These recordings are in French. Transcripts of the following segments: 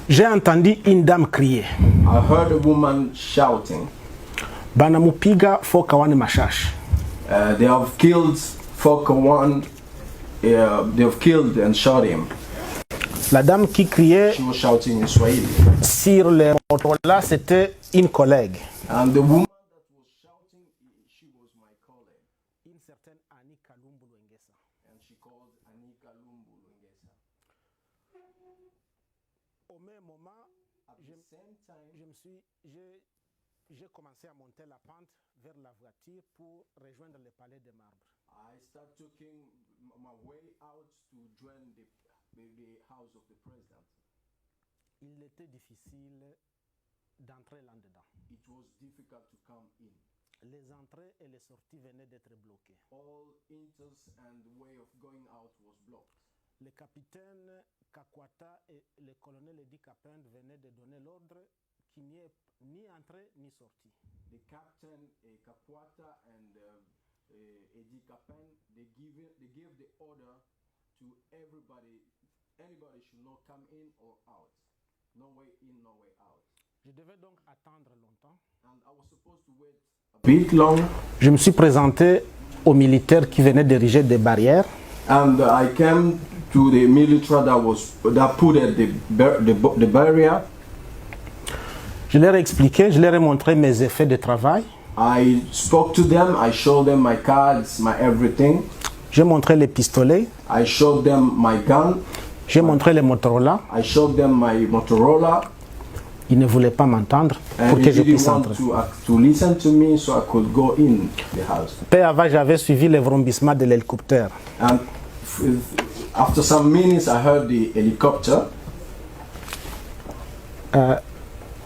J'ai entendu une dame crier. I heard a woman shouting. Banamupiga foka wani mashashi. They have killed Foka1. They have killed and shot him. La dame qui criait She was shouting in Swahili. sur le Motorola, c'était une collègue. And the woman that was shouting, she was my colleague. Une certaine Anika Lumbu Lwengesa. And she called Anika Lumbu Lwengesa. Au même moment, At the same time, j'ai commencé à monter la pente vers la voiture pour rejoindre le palais des marbres. I started taking my way out to join the house of the president. Il était difficile d'entrer là-dedans. It was difficult to come in. Les entrées et les sorties venaient d'être bloquées. All enters and the way of going out was blocked. Le capitaine Kakwata et le colonel Edi Kapend venaient de donner l'ordre qu'il n'y ait ni entrée ni sortie. The captain Kakwata and Edi Kapend, they gave the order to everybody. Anybody should not come in or out. No way in, no way out. Je devais donc attendre longtemps. And I was supposed to wait a bit long. Je me suis présenté aux militaires qui venaient d'ériger des barrières. And I came to the military that put at the barrier. Je leur ai expliqué, je leur ai montré mes effets de travail. I spoke to them, I showed them my cards, my everything. J'ai montré les pistolets. I showed them my gun. J'ai montré les Motorola. I showed them my Motorola. Ils ne voulaient pas m'entendre pour que je puisse entrer. To listen to me so I could go in the house. Peu avant, j'avais suivi le vrombissement de l'hélicoptère. And after some minutes, I heard the helicopter.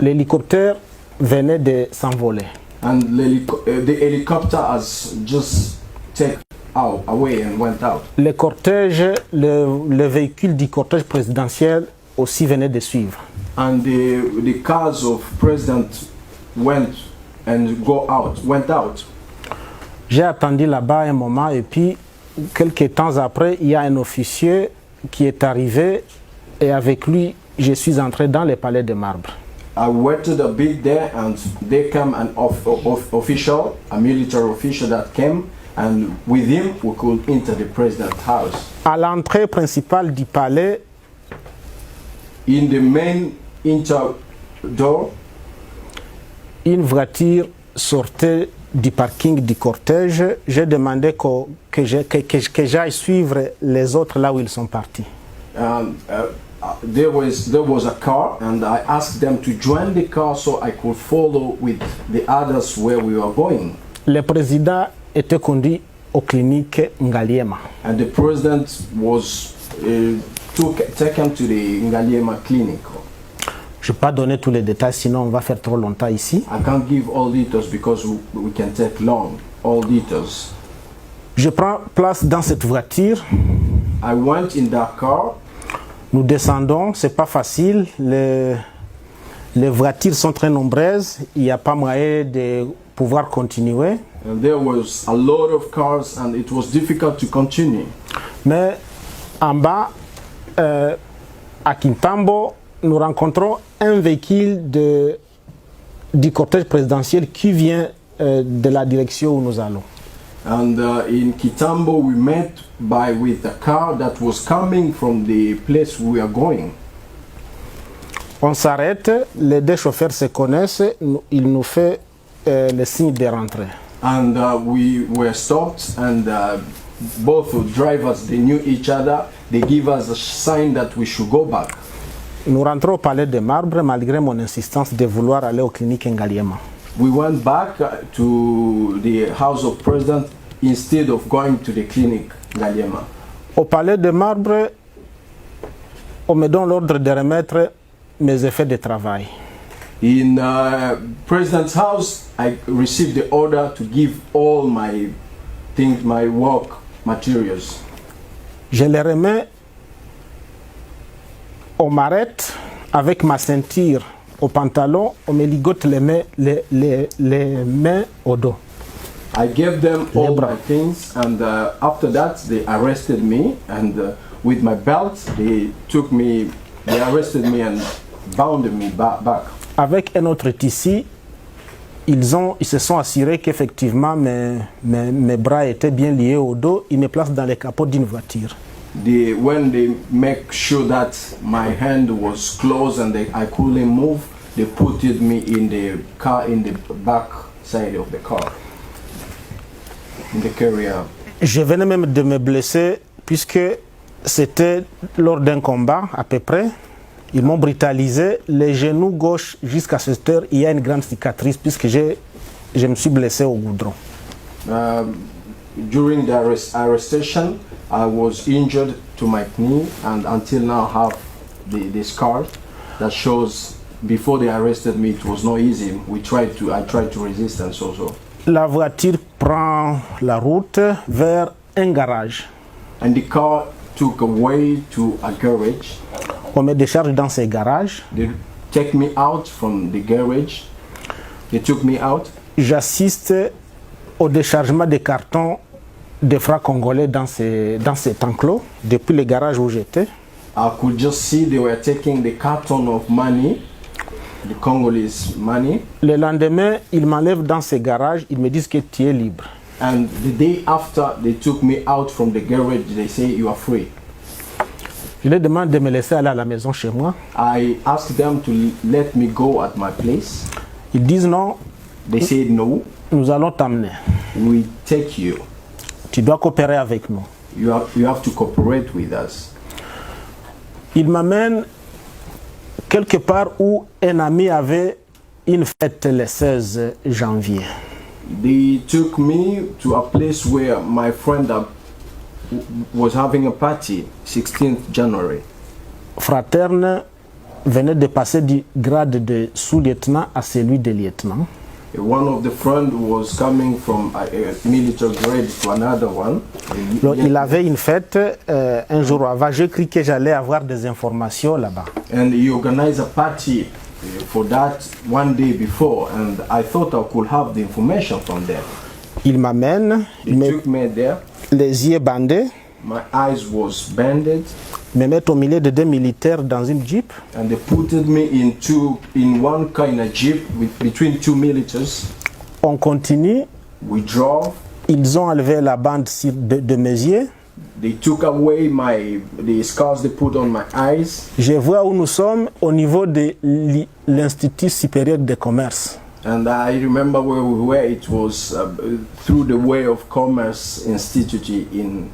L'hélicoptère venait de s'envoler. And the helicopter has just taken away and went out. Le cortège, le véhicule du cortège présidentiel aussi venait de suivre. And the cars of president went out. J'ai attendu là-bas un moment et puis quelques temps après, il y a un officier qui est arrivé et avec lui, je suis entré dans le palais de marbre. I waited a bit there and there came an official, a military official that came, and with him we could enter the president's house. À l'entrée principale du palais, in the main inter door, une voiture sortait du parking du cortège. J'ai demandé que j'aille suivre les autres là où ils sont partis. There was a car and I asked them to join the car so I could follow with the others where we were going. Le président était conduit aux cliniques Ngaliema. And the president was taken to the Ngaliema clinic. Je ne vais pas donner tous les détails, sinon on va faire trop longtemps ici. I can't give all details because we can take long. All details. Je prends place dans cette voiture. I went in that car. Nous descendons, c'est pas facile. Les voitures sont très nombreuses. Il n'y a pas moyen de pouvoir continuer. And there was a lot of cars and it was difficult to continue. Mais en bas, à Kintambo, nous rencontrons un véhicule du cortège présidentiel qui vient de la direction où nous allons. And in Kitambo we met with a car that was coming from the place we are going. On s'arrête, les deux chauffeurs se connaissent, ils nous font le signe de rentrer. And we were stopped and both drivers, they knew each other, they give us a sign that we should go back. Nous rentrons au palais de marbre malgré mon insistance de vouloir aller aux cliniques Ngaliema. We went back to the house of president instead of going to the clinic Ngaliema. Au palais de marbre, on me donne l'ordre de remettre mes effets de travail. In president's house, I received the order to give all my things, my work materials. Je les remets, on m'arrête avec ma ceinture au pantalon, on me ligote les mains au dos. I gave them all my things and after that they arrested me and with my belt they arrested me and bound me back. Avec un autre tissu, ils se sont assurés qu'effectivement mes bras étaient bien liés au dos. Ils me placent dans le capot d'une voiture. When they make sure that my hand was closed and I couldn't move, they put me in the car, in the back side of the car, in the carrier. Je venais même de me blesser puisque c'était lors d'un combat à peu près. Ils m'ont brutalisé. Les genoux gauche jusqu'à cette heure, il y a une grande cicatrice puisque je me suis blessé au goudron. During the arrestation, I was injured to my knee, and until now have the scar that shows before they arrested me it was not easy. I tried to resist and so. La voiture prend la route vers un garage. And the car took away to a garage. On me décharge dans ces garages. They take me out from the garage. They took me out. J'assiste au déchargement des cartons des francs congolais dans cet enclos, depuis le garage où j'étais. I could just see they were taking the carton of money, the Congolese money. Le lendemain, ils m'enlèvent dans ces garages, ils me disent que tu es libre. And the day after they took me out from the garage, they say you are free. Je leur demande de me laisser aller à la maison chez moi. I asked them to let me go at my place. Ils disent non. They said no. Nous allons t'amener. We take you. Tu dois coopérer avec nous. You have to cooperate with us. Ils m'amènent quelque part où un ami avait une fête le 16 janvier. They took me to a place where my friend was having a party, 16th January. Fraterne venait de passer du grade de sous-lieutenant à celui de lieutenant. One of the friends was coming from a military grade to another one. Donc, il avait une fête un jour avant. J'ai cru que j'allais avoir des informations là-bas. And he organized a party for that one day before, and I thought I could have the information from there. Il m'amène, They took me there. les yeux bandés, My eyes was banded, me mettent au milieu de deux militaires dans une jeep. and they put me in one kind of jeep between two militaries. On continue, We drove. ils ont enlevé la bande de mes yeux. They took away the scars they put on my eyes. Je vois où nous sommes au niveau de l'Institut supérieur de commerce. And I remember where we were. It was through the Way of Commerce Institute in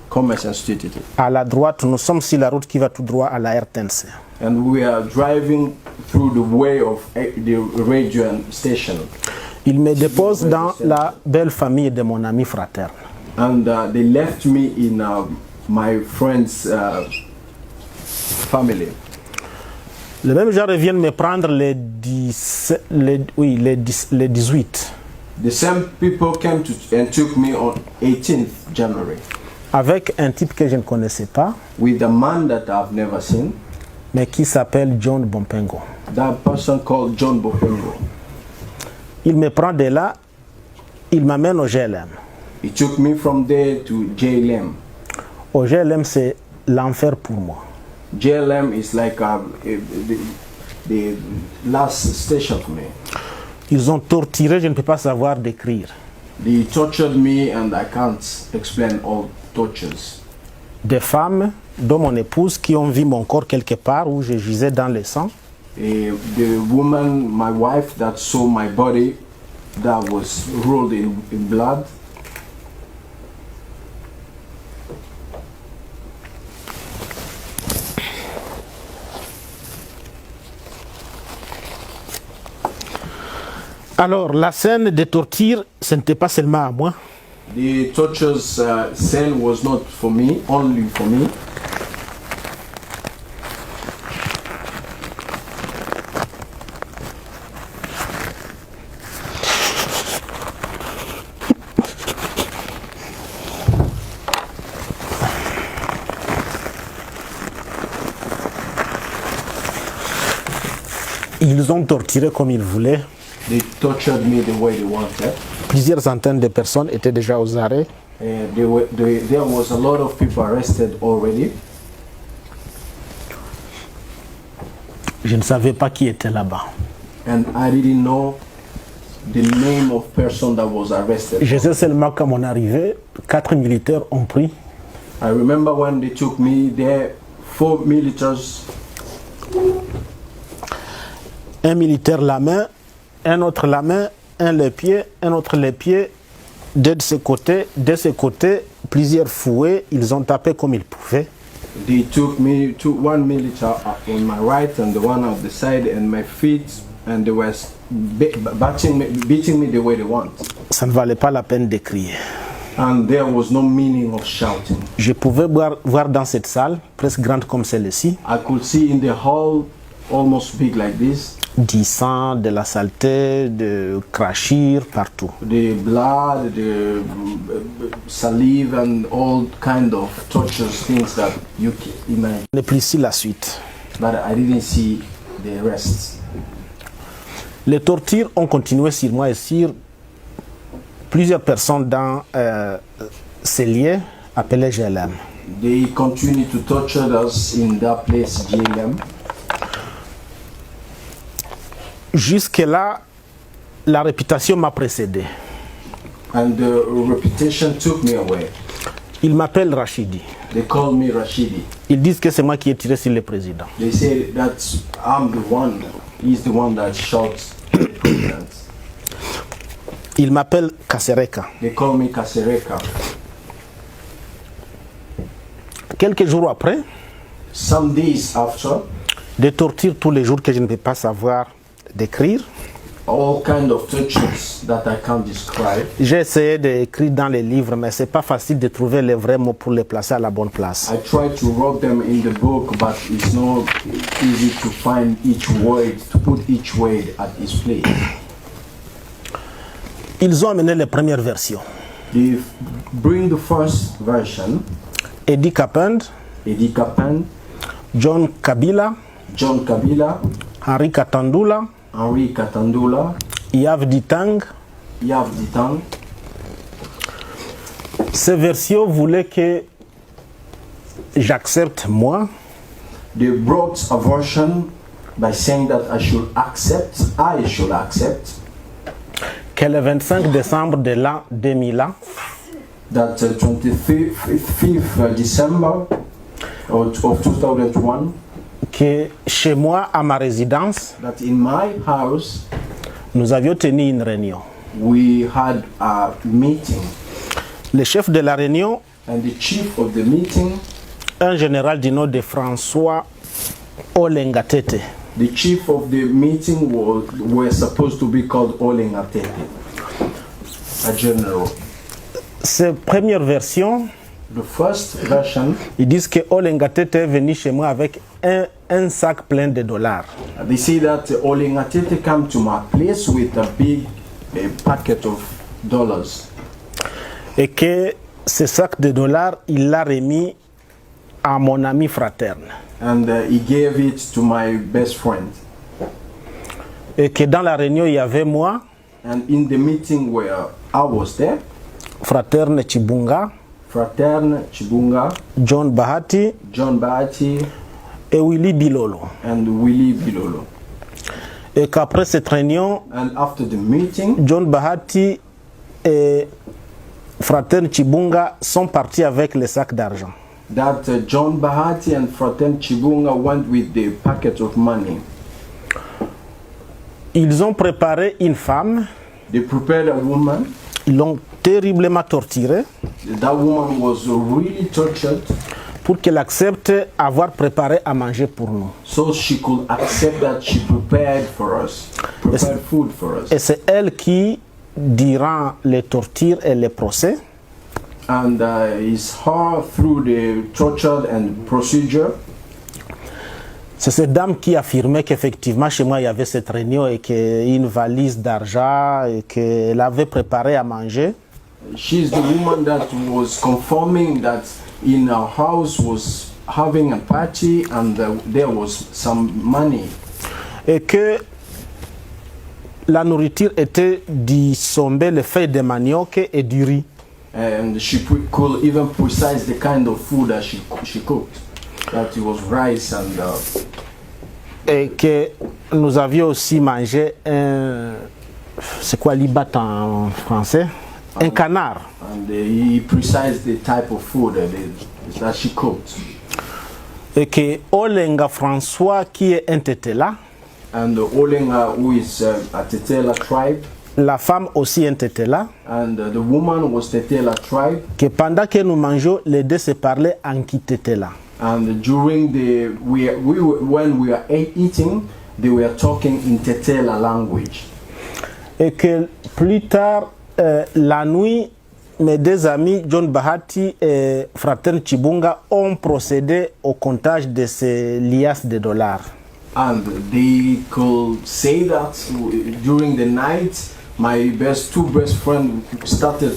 Commerce Institute. À la droite, nous sommes sur la route qui va tout droit à la RTNC. And we are driving through the way of the radio station. Il me dépose dans la belle famille de mon ami fraterne. And they left me in my friend's family. Le même genre vient me prendre le 18. The same people came and took me on 18th January Avec un type que je ne connaissais pas, with a man that I've never seen. mais qui s'appelle John Bompengo. That person called John Bopengo. Il me prend de là, il m'amène au GLM. He took me from there to JLM. Au GLM, c'est l'enfer pour moi. JLM is like the last station for me. Ils ont torturé, je ne peux pas savoir décrire. They tortured me and I can't explain all tortures. Des femmes, dont mon épouse, qui ont vu mon corps quelque part où je gisais dans le sang. The woman, my wife, that saw my body that was rolled in blood. Alors, la scène de torture, ce n'était pas seulement à moi. The torture cell was not for me, only for me. Ils ont torturé comme ils voulaient. They tortured me the way they wanted. Plusieurs centaines de personnes étaient déjà aux arrêts. There was a lot of people arrested already. Je ne savais pas qui était là-bas. and I didn't know the name of person that was arrested. Je sais seulement qu'à mon arrivée, 4 militaires ont pris. I remember when they took me there, 4 militaries, Un militaire la main, un autre la main, un les pieds, un autre les pieds. De ce côté, plusieurs fouets, ils ont tapé comme ils pouvaient. they took me to one military on my right and the one on the side and my feet, and they were beating me the way they want. Ça ne valait pas la peine de crier. And there was no meaning of shouting. Je pouvais voir dans cette salle, presque grande comme celle-ci, I could see in the hall, almost big like this, du sang, de la saleté, de crachir partout. the blood, the saliva, and all kind of torturous things that you can imagine. Ne plus ici la suite. But I didn't see the rest. Les tortures ont continué sur moi et sur plusieurs personnes dans ces lieux appelés GLM. They continued to torture us in that place, GLM. Jusque-là, la réputation m'a précédé. And the reputation took me away. Ils m'appellent Rachidi. They called me Rashidi. Ils disent que c'est moi qui ai tiré sur le président. They say that I'm the one, he's the one that shot the president. Ils m'appellent Kasereka. They call me Kasereka. Quelques jours après, Some days after, des tortures tous les jours que je ne peux pas savoir décrire. all kind of tortures that I can't describe. J'ai essayé d'écrire dans les livres, mais c'est pas facile de trouver les vrais mots pour les placer à la bonne place. I tried to write them in the book, but it's not easy to find each word, to put each word at its place. Ils ont amené les premières versions. They bring the first version, Eddie Kapend, Eddie Kapan, John Kabila, John Kabila, Henri Katandula, Henri Katandula, Yav Ditang. Yav Ditang. Ces versions voulaient que j'accepte moi They brought a version by saying that I should accept que le 25 décembre de l'an 2000, that 25th December of 2001, que chez moi, à ma résidence, that in my house nous avions tenu une réunion. we had a meeting, Le chef de la réunion, and the chief of the meeting, un général du nom de François Olengatete, the chief of the meeting were supposed to be called Oleng Atete, a general. ces premières versions, The first version, ils disent que Olengatete est venu chez moi avec un sac plein de dollars. they say that Oleng Atete came to my place with a big packet of dollars, Et que ce sac de dollars, il l'a remis à mon ami fraterne. and he gave it to my best friend. Et que dans la réunion, il y avait moi, And in the meeting where I was there, fraterne Chibunga, Fraterne Chibunga, John Bahati John Bahati, et Willy Bilolo. and Willy Bilolo. Et qu'après cette réunion, And after the meeting, John Bahati et fraterne Chibunga sont partis avec le sac d'argent. that John Bahati and Fraterne Chibunga went with the packet of money. Ils ont préparé une femme, They prepared a woman. ils l'ont terriblement torturée That woman was really tortured, pour qu'elle accepte avoir préparé à manger pour nous. so she could accept that she prepared food for us. Et c'est elle qui, durant les tortures et les procès, And it's her through the torture and procedure. c'est cette dame qui affirmait qu'effectivement chez moi il y avait cette réunion et qu'une valise d'argent et qu'elle avait préparé à manger. She's the woman that was confirming that in our house was having a party and there was some money. Et que la nourriture était du sombé, les feuilles de manioc et du riz. And she could even precise the kind of food that she cooked. That it was rice and et que nous avions aussi mangé un... C'est quoi libat en français? Un canard. And he precised the type of food that she cooked. Et que Olenga François, qui est un Tetela, And Olenga, who is a Tetela tribe, la femme aussi un Tetela, and the woman was Tetela tribe. que pendant que nous mangeons, les deux se parlaient en Kitetela. And during when we were eating, they were talking in Tetela language. Et que plus tard, la nuit, mes deux amis, John Bahati et Fraterne Chibunga, ont procédé au comptage de ces liasses de dollars. And they could say that during the night, my two best friends started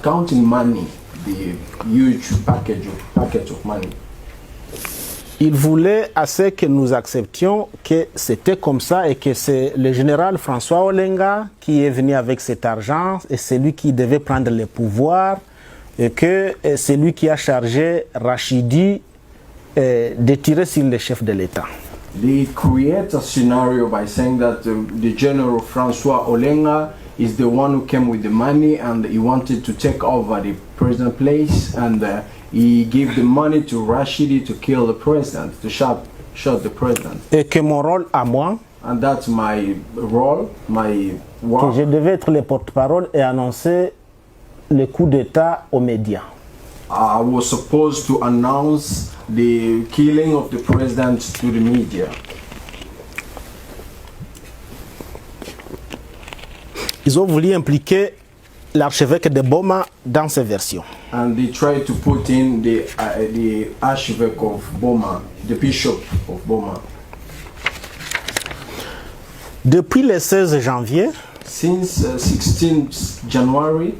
counting money, the huge package of money. Il voulait assez que nous acceptions que c'était comme ça et que c'est le général François Olenga qui est venu avec cet argent et c'est lui qui devait prendre le pouvoir et que c'est lui qui a chargé Rachidi de tirer sur le chef de l'État. They create a scenario by saying that the general François Olenga is the one who came with the money and he wanted to take over the president place, and he gave the money to Rashidi to kill the president, to shot the president. Et que mon rôle à moi, And that's my role, my que work. je devais être le porte-parole et annoncer le coup d'État aux médias. I was supposed to announce the killing of the president to the media. Ils ont voulu impliquer l'archevêque de Boma dans ces versions. And they tried to put in the archevêque of Boma, the bishop of Boma. Depuis le 16 janvier Since 16th January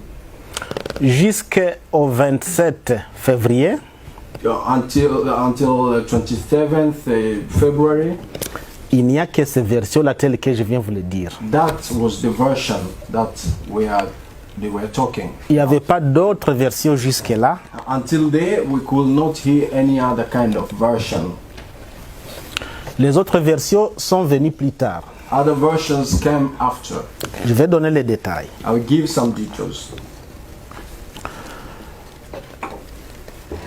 jusqu'au 27 février, until 27th February, il n'y a que ces versions-là telles que je viens vous le dire. that was the version that they were talking. Il n'y avait pas d'autres versions jusque-là. Until there, we could not hear any other kind of version. Les autres versions sont venues plus tard. Other versions came after. Je vais donner les détails. I will give some details.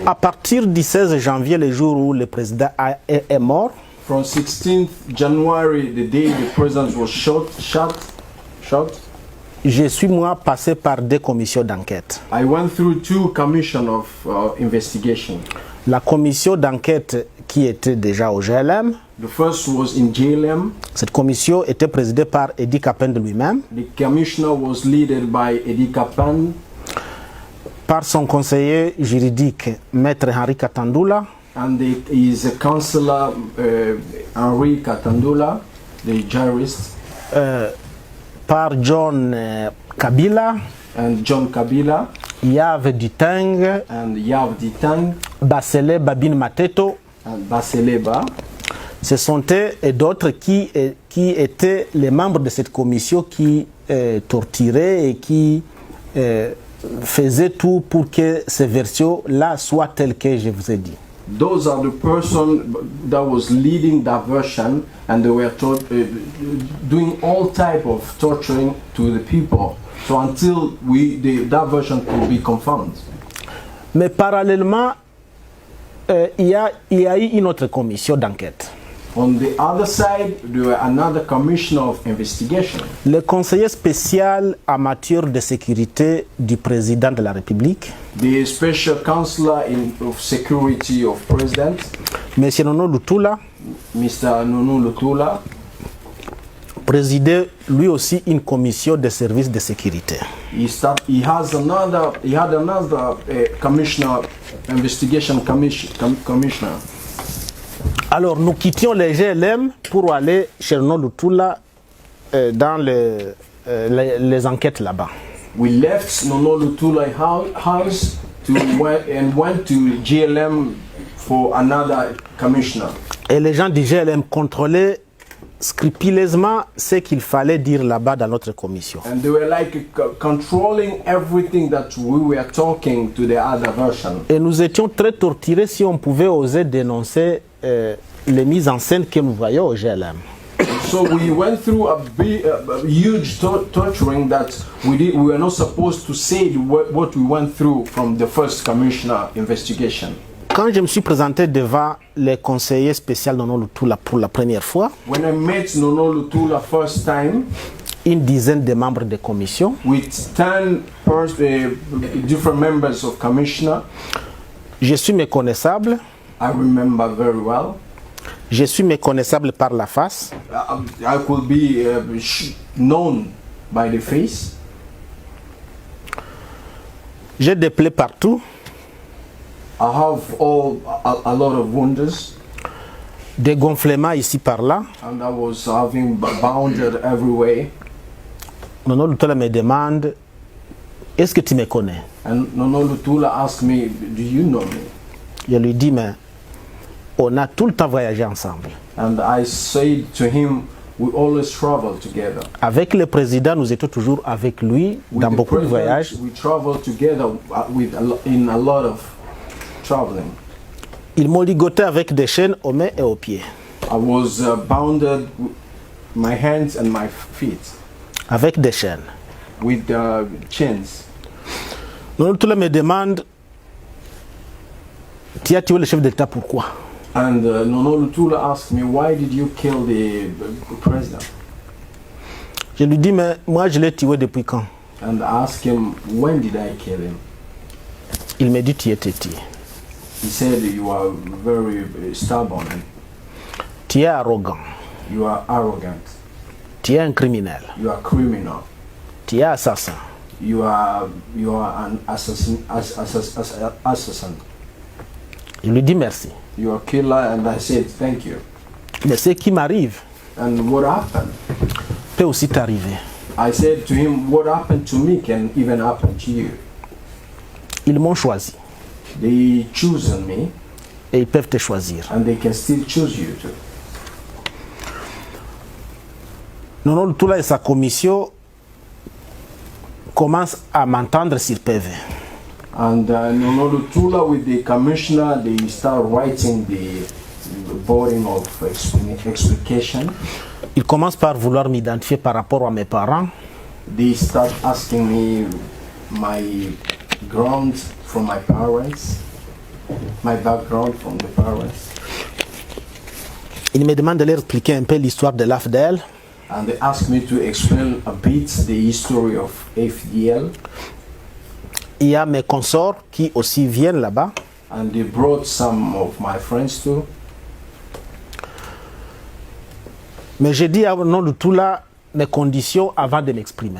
À partir du 16 janvier, le jour où le président est mort, From 16th January, the day the president was shot, je suis moi passé par deux commissions d'enquête. I went through two commissions of investigation. La commission d'enquête qui était déjà au GLM, The first was in JLM. cette commission était présidée par Eddie Kapende lui-même, The commissioner was led by Eddie Kapan, par son conseiller juridique, Maître Henri Katandula, and his counselor Henri Katandula, the jurist, par John Kabila, and John Kabila, Yave Duteng, and Yav Ditang, Basele Babine Mateto. and Baseleba. Ce sont eux et d'autres qui étaient les membres de cette commission qui torturaient et qui faisaient tout pour que ces versions-là soient telles que je vous ai dit. Those are the person that was leading that version, and they were doing all type of torturing to the people. So until that version could be confirmed. Mais parallèlement, il y a eu une autre commission d'enquête. On the other side, there were another commissioner of investigation. Le conseiller spécial en matière de sécurité du président de la République, The special counselor of security of president, M. Nono Lutula, Mr. Nunu Lutula, présidait lui aussi une commission de services de sécurité. he had another commissioner, investigation commissioner. Alors nous quittions les GLM pour aller chez Nono Lutula dans les enquêtes là-bas. We left Nono Lutula house and went to GLM for another commissioner. Et les gens du GLM contrôlaient scrupuleusement ce qu'il fallait dire là-bas dans notre commission. And they were like controlling everything that we were talking to the other version. Et nous étions très torturés si on pouvait oser dénoncer les mises en scène que nous voyons au GLM. So we went through a huge torturing that we were not supposed to say what we went through from the first commissioner investigation. Quand je me suis présenté devant les conseillers spéciaux Nono Lutula pour la première fois, When I met Nono Lutula first time, une dizaine de membres de commission, with 10 different members of commissioner, je suis méconnaissable. I remember very well. Je suis méconnaissable par la face. I could be known by the face. J'ai des plaies partout, I have a lot of wounds, des gonflements ici par là. and I was having bounded everywhere. Nono Lutula me demande, est-ce que tu me connais? And Nono Lutula asked me, "Do you know me?" Je lui dis, mais on a tout le temps voyagé ensemble. And I said to him, "We always travel together. Avec le président, nous étions toujours avec lui With dans the beaucoup de president, voyages. we travel together in a lot of traveling." Ils m'ont ligoté avec des chaînes aux mains et aux pieds. I was bounded with my hands and my feet Avec des chaînes. with chains. Nono Lutula me demande, tu as tué le chef d'État pourquoi? And Nono Lutula asked me, "Why did you kill the president?" Je lui dis, mais moi je l'ai tué depuis quand? And I asked him, "When did I kill him?" Il me dit, tu es têtu. He said, "You are very stubborn. Tu es arrogant. You are arrogant. Tu es un criminel. You are criminal. Tu es assassin. You are an assassin. Assassin. Je lui dis merci. You are a killer." And I said, "Thank you." Mais ce qui m'arrive And what happened? peut aussi t'arriver. I said to him, "What happened to me can even happen to you." Ils m'ont choisi They chosen me, et ils peuvent te choisir. and they can still choose you too. Nono Lutula et sa commission commencent à m'entendre sur PV. And Nono Lutula with the commissioner, they start writing the boarding of explication. Ils commencent par vouloir m'identifier par rapport à mes parents. They start asking me my ground from my parents, my background from the parents. Ils me demandent de leur expliquer un peu l'histoire de l'AFDL. And they asked me to explain a bit the history of AFDL. Il y a mes consorts qui aussi viennent là-bas. And they brought some of my friends too. Mais j'ai dit à Nono Lutula mes conditions avant de m'exprimer.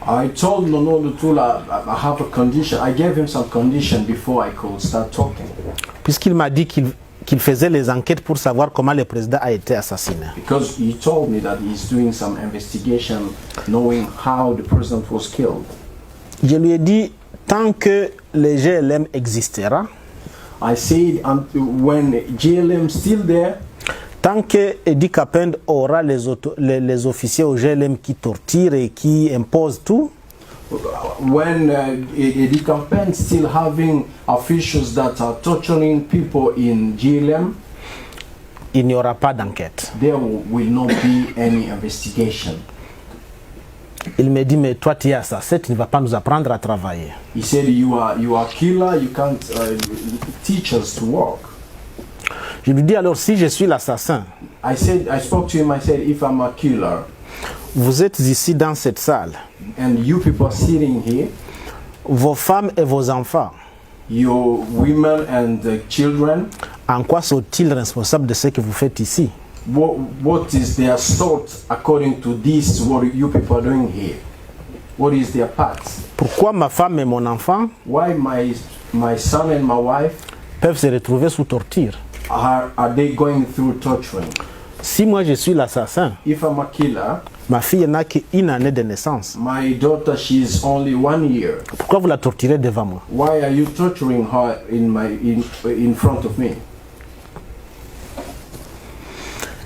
I told Nono Lutula I have a condition. I gave him some condition before I could start talking. Puisqu'il m'a dit qu'il faisait les enquêtes pour savoir comment le président a été assassiné. Because he told me that he's doing some investigation knowing how the president was killed. Je lui ai dit, tant que le GLM existera, I said when GLM still there, tant que Edi Kapend aura les officiers au GLM qui torturent et qui imposent tout, when Edi Kapend still having officials that are torturing people in GLM, il n'y aura pas d'enquête. there will not be any investigation. Il me dit, mais toi tu es assassin, tu ne vas pas nous apprendre à travailler. He said, you are killer, you can't teach us to work. Je lui dis alors, si je suis l'assassin, I spoke to him, I said, if I'm a killer, vous êtes ici dans cette salle, and you people are sitting here, vos femmes et vos enfants, your women and children, en quoi sont-ils responsables de ce que vous faites ici? what is their sort according to this, what you people are doing here? What is their part? Pourquoi ma femme et mon enfant Why my son and my wife peuvent se retrouver sous torture? are they going through torturing? Si moi je suis l'assassin, If I'm a killer, ma fille n'a qu'une année de naissance. my daughter, she's only 1 year. Pourquoi vous la torturez devant moi? Why are you torturing her in front of me?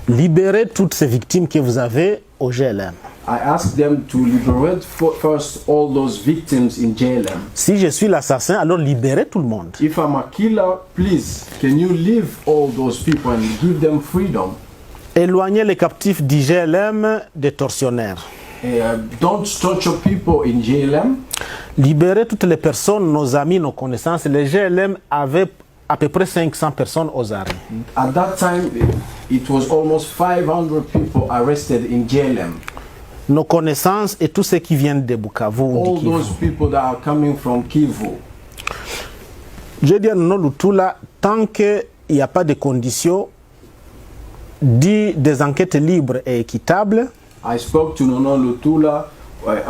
Libérez toutes ces victimes que vous avez au GLM. I asked them to liberate first all those victims in JLM. Si je suis l'assassin, alors libérez tout le monde. If I'm a killer, please, can you leave all those people and give them freedom? Éloignez les captifs d'IGLM des tortionnaires. Don't torture people in JLM. Libérez toutes les personnes, nos amis, nos connaissances. Les GLM avaient à peu près 500 personnes aux arrêts. At that time, it was almost 500 people arrested in JLM. Nos connaissances et tous ceux qui viennent de Bukavu ou All du Kivu. those people that are coming from Kivu. Je dis à Nono Lutula, tant qu'il n'y a pas de conditions des enquêtes libres et équitables, I spoke to Nono Lutula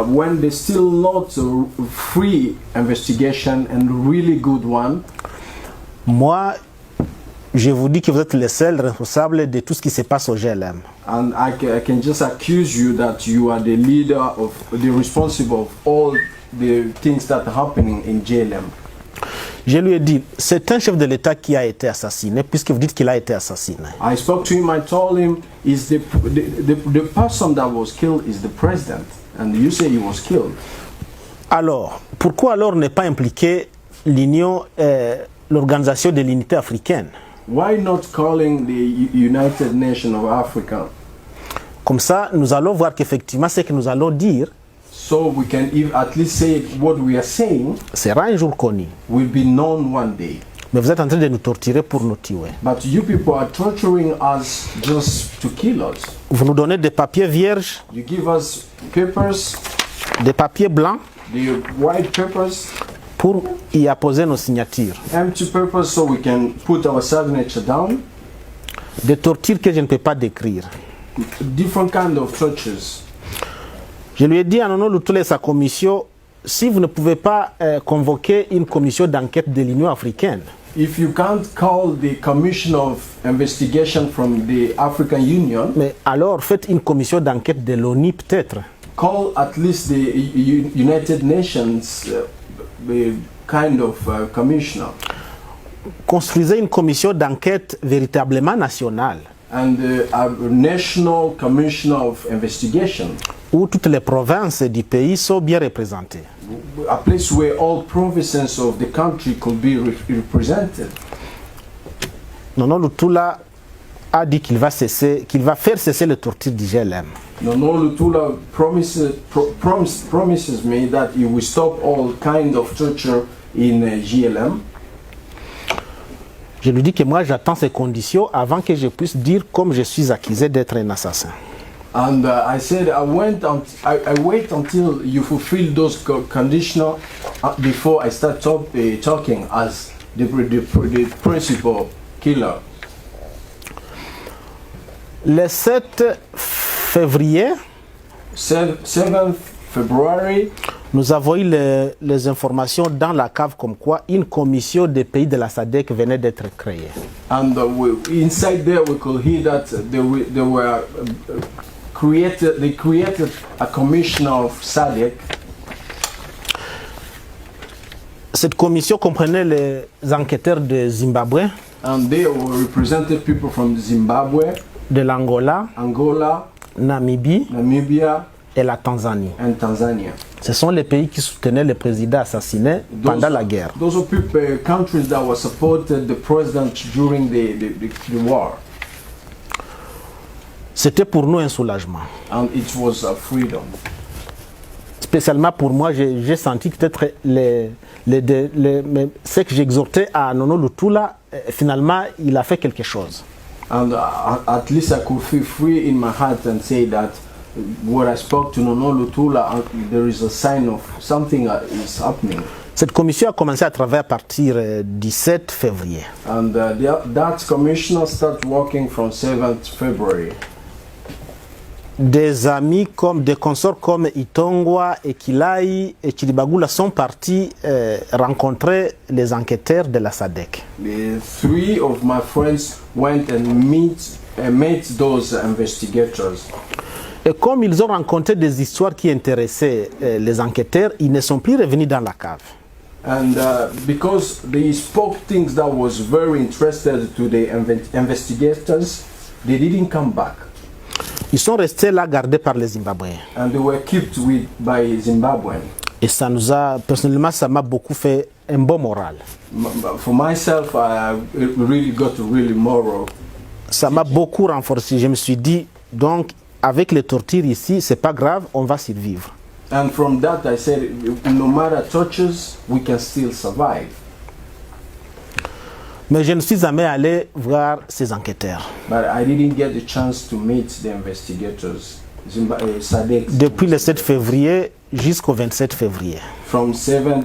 when there's still not a free investigation and really good one. moi, je vous dis que vous êtes les seuls responsables de tout ce qui se passe au GLM. And I can just accuse you that you are the leader of, the responsible of all the things that are happening in JLM. Je lui ai dit, c'est un chef de l'État qui a été assassiné, puisque vous dites qu'il a été assassiné. I spoke to him, I told him, is the person that was killed is the president, and you say he was killed. Alors, pourquoi alors ne pas impliquer l'Union, l'Organisation de l'Unité africaine? Why not calling the United Nations of Africa? Comme ça, nous allons voir qu'effectivement, ce que nous allons dire So we can at least say what we are saying sera un jour connu. will be known one day. Mais vous êtes en train de nous torturer pour nous tuer. But you people are torturing us just to kill us. Vous nous donnez des papiers vierges, You give us papers, des papiers blancs, the white papers, pour y apposer nos signatures. empty papers so we can put our signature down. Des tortures que je ne peux pas décrire. Different kind of tortures. Je lui ai dit à Nono Lutula et sa commission, si vous ne pouvez pas convoquer une commission d'enquête de l'Union africaine, If you can't call the Commission of Investigation from the African Union, mais alors faites une commission d'enquête de l'ONU peut-être. call at least the United Nations kind of commissioner. Construisez une commission d'enquête véritablement nationale, And a National Commissioner of Investigation, où toutes les provinces du pays sont bien représentées. a place where all provinces of the country could be represented. Nono Lutula a dit qu'il va faire cesser les tortures du GLM. Nono Lutula promises me that he will stop all kind of torture in GLM. Je lui dis que moi j'attends ces conditions avant que je puisse dire comme je suis accusé d'être un assassin. And I said I wait until you fulfill those conditions before I start talking as the principal killer. Le 7 février, 7th February, nous avons eu les informations dans la cave comme quoi une commission des pays de la SADC venait d'être créée. and inside there we could hear that they created a commission of SADC. Cette commission comprenait les enquêteurs de Zimbabwe, And they represented people from Zimbabwe, de l'Angola, Angola, Namibie Namibia, et la Tanzanie. and Tanzania. Ce sont les pays qui soutenaient le président assassiné pendant la guerre. Those are people, countries that were supported the president during the war. C'était pour nous un soulagement. And it was a freedom. Spécialement pour moi, j'ai senti que peut-être ce que j'exhortais à Nono Lutula, finalement, il a fait quelque chose. And at least I could feel free in my heart and say that what I spoke to Nono Lutula, there is a sign of something is happening. Cette commission a commencé à travailler à partir du 7 février. And that commissioner started working from 7th February. Des amis comme des consorts comme Itongwa, Ekilai et Chilibagula sont partis rencontrer les enquêteurs de la SADC. The three of my friends went and met those investigators. Et comme ils ont rencontré des histoires qui intéressaient les enquêteurs, ils ne sont plus revenus dans la cave. And because they spoke things that was very interested to the investigators, they didn't come back. Ils sont restés là gardés par les Zimbabwéens. and they were kept by Zimbabwean. Et ça nous a, personnellement, ça m'a beaucoup fait un bon moral. For myself, I really got really moral. Ça m'a beaucoup renforcé. Je me suis dit, donc, avec les tortures ici, c'est pas grave, on va survivre. And from that, I said, no matter tortures, we can still survive. Mais je ne suis jamais allé voir ces enquêteurs. But I didn't get the chance to meet the investigators. SADC. Depuis le 7 février jusqu'au 27 février. From 7th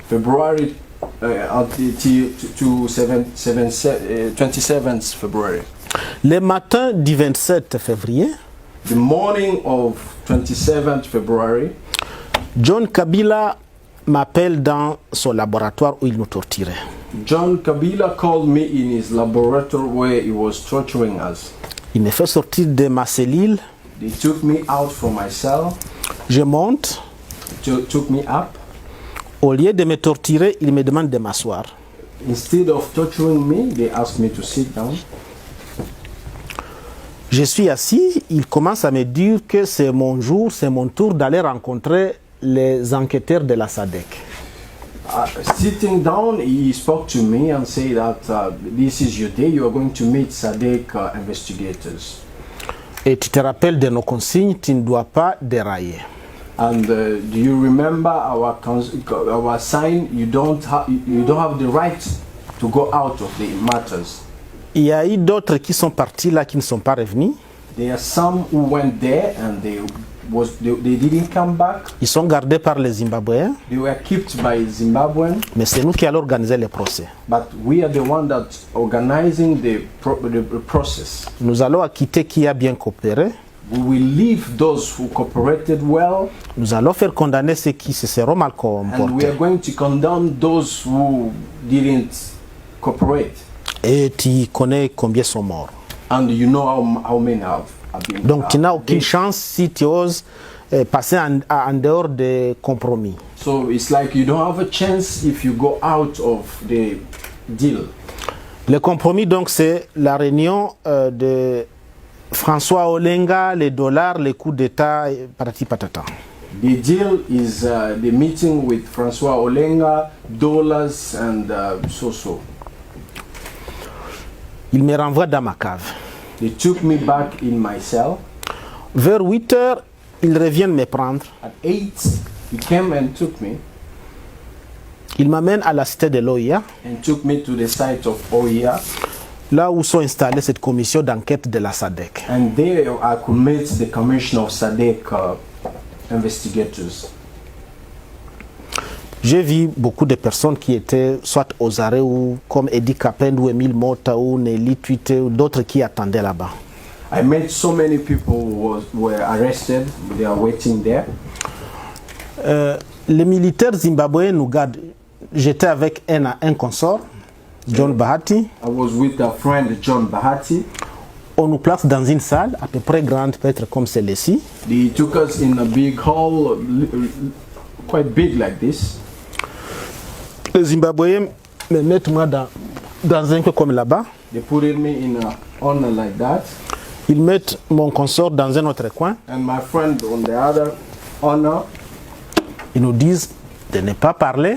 February until to 27th February. Le matin du 27 février, The morning of 27th February, John Kabila m'appelle dans son laboratoire où il nous torturait. John Kabila called me in his laboratory where he was torturing us. Il me fait sortir de ma cellule, They took me out from my cell, je monte. took me up. Au lieu de me torturer, il me demande de m'asseoir. Instead of torturing me, they asked me to sit down. Je suis assis, il commence à me dire que c'est mon jour, c'est mon tour d'aller rencontrer les enquêteurs de la SADC. Sitting down, he spoke to me and said that this is your day, you are going to meet SADC investigators. Et tu te rappelles de nos consignes, tu ne dois pas dérailler. And do you remember our sign? You don't have the right to go out of the matters. Il y a eu d'autres qui sont partis là, qui ne sont pas revenus. There are some who went there and they didn't come back. Ils sont gardés par les Zimbabwéens, They were kept by Zimbabwean, mais c'est nous qui allons organiser le procès. but we are the one that's organizing the process. Nous allons acquitter qui a bien coopéré. We will leave those who cooperated well, Nous allons faire condamner ceux qui se seront mal and we comportés. are going to condemn those who didn't cooperate. Et tu connais combien sont morts. And you know how many have been. Donc tu n'as aucune dead. chance si tu oses passer en dehors des compromis. So it's like you don't have a chance if you go out of the deal. Le compromis, donc, c'est la réunion de François Olenga, les dollars, les coups d'État, patati patata. The deal is the meeting with François Olenga, dollars, and so. Il me renvoie dans ma cave. They took me back in my cell. Vers 8 heures, ils reviennent me prendre. At 8, he came and took me Ils m'amènent à la cité de l'OIA, and took me to the site of OIA. là où sont installées cette commission d'enquête de la SADC. And there I could meet the commission of SADC investigators. J'ai vu beaucoup de personnes qui étaient soit aux arrêts ou comme Eddie Kapend ou Emile Mota ou Nelly Tuite ou d'autres qui attendaient là-bas. I met so many people who were arrested. They are waiting there. Les militaires zimbabwéens nous gardent. J'étais avec un consort, John Bahati. I was with a friend, John Bahati. On nous place dans une salle à peu près grande, peut-être comme celle-ci. They took us in a big hall, quite big like this. Les Zimbabwéens me mettent moi dans un peu comme là-bas. They put me in a corner like that, Ils mettent mon consort dans un autre coin. and my friend on the other corner. Ils nous disent de ne pas parler.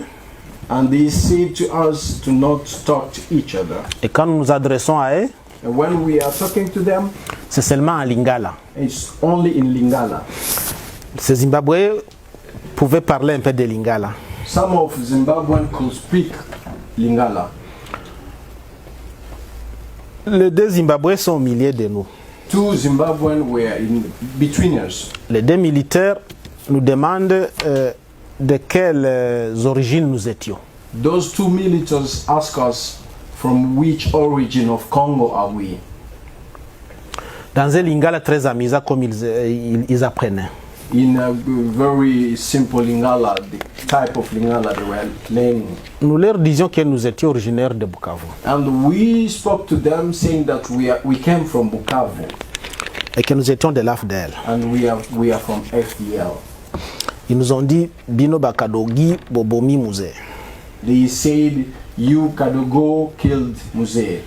And they say to us to not talk to each other. Et quand nous nous adressons à eux, And when we are talking to them, c'est seulement en lingala. it's only in Lingala. Ces Zimbabwéens pouvaient parler un peu de lingala. Some of Zimbabwean could speak Lingala. Les deux Zimbabwéens sont au milieu de nous. Two Zimbabwean were in between us. Les deux militaires nous demandent de quelles origines nous étions. Those two militaries ask us from which origin of Congo are we. Dans un lingala très amusant comme ils apprenaient. In a very simple Lingala, the type of Lingala they were learning. Nous leur disions que nous étions originaires de Bukavu And we spoke to them saying that we came from Bukavu et que nous étions de l'AFDL. and we are from FDL. Ils nous ont dit Bino Bakadogi Bobomi Musée. They said you Kadogo killed Muse.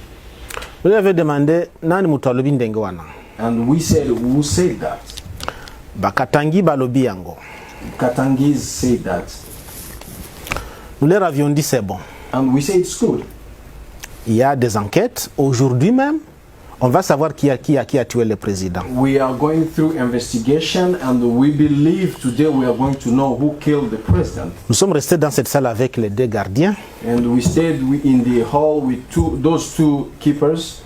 Vous avez demandé Nani Mutalobi Ndengewana. And we said, who said that? Bakatangi balobi yango. Katangis said that. Nous leur avions dit c'est bon. And we said it's good. Il y a des enquêtes. Aujourd'hui même, on va savoir qui a tué le président. We are going through investigation and we believe today we are going to know who killed the president. Nous sommes restés dans cette salle avec les deux gardiens. And we stayed in the hall with those two keepers.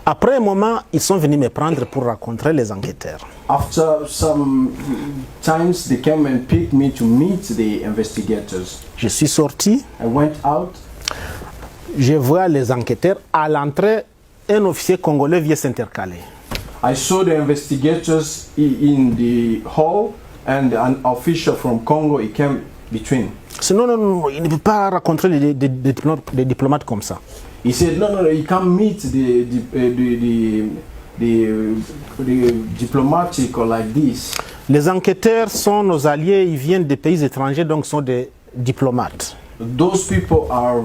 Après un moment, ils sont venus me prendre pour rencontrer les enquêteurs. After some times, they came and picked me to meet the investigators. Je suis sorti, I went out. je vois les enquêteurs. À l'entrée, un officier congolais vient s'intercaler. I saw the investigators in the hall and an official from Congo, he came between. Sinon, non, il ne peut pas rencontrer des diplomates comme ça. He said, no, you can't meet the diplomatic or like this. Les enquêteurs sont nos alliés, ils viennent des pays étrangers, donc sont des diplomates. Those people are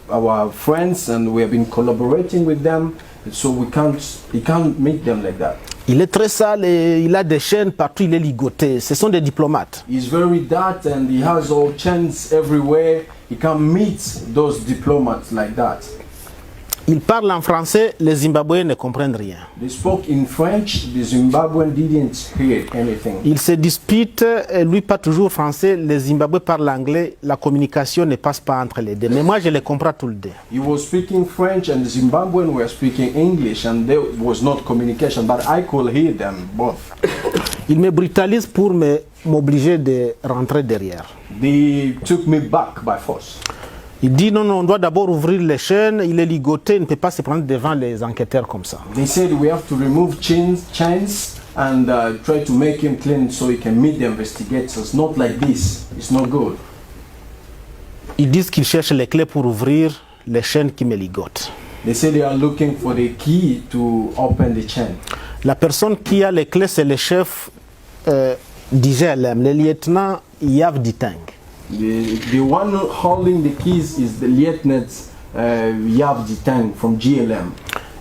our friends and we have been collaborating with them, so you can't meet them like that. Il est très sale et il a des chaînes partout, il est ligoté. Ce sont des diplomates. He's very dark and he has all chains everywhere. You can't meet those diplomats like that. Il parle en français, les Zimbabwéens ne comprennent rien. They spoke in French, the Zimbabwean didn't hear anything. Ils se disputent, lui pas toujours français, les Zimbabwéens parlent anglais, la communication ne passe pas entre les deux. Mais moi je les comprends tous les deux. He was speaking French and the Zimbabwean were speaking English and there was not communication, but I could hear them both. Ils me brutalisent pour m'obliger de rentrer derrière. They took me back by force. Il dit non, on doit d'abord ouvrir les chaînes, il est ligoté, il ne peut pas se prendre devant les enquêteurs comme ça. They said we have to remove chains and try to make him clean so he can meet the investigators. Not like this. It's not good. Ils disent qu'ils cherchent les clés pour ouvrir les chaînes qui me ligotent. They say they are looking for the key to open the chain. La personne qui a les clés, c'est le chef d'IGLM, le lieutenant Yav Diteng. The one holding the keys is the Lieutenant Yav Diteng from GLM.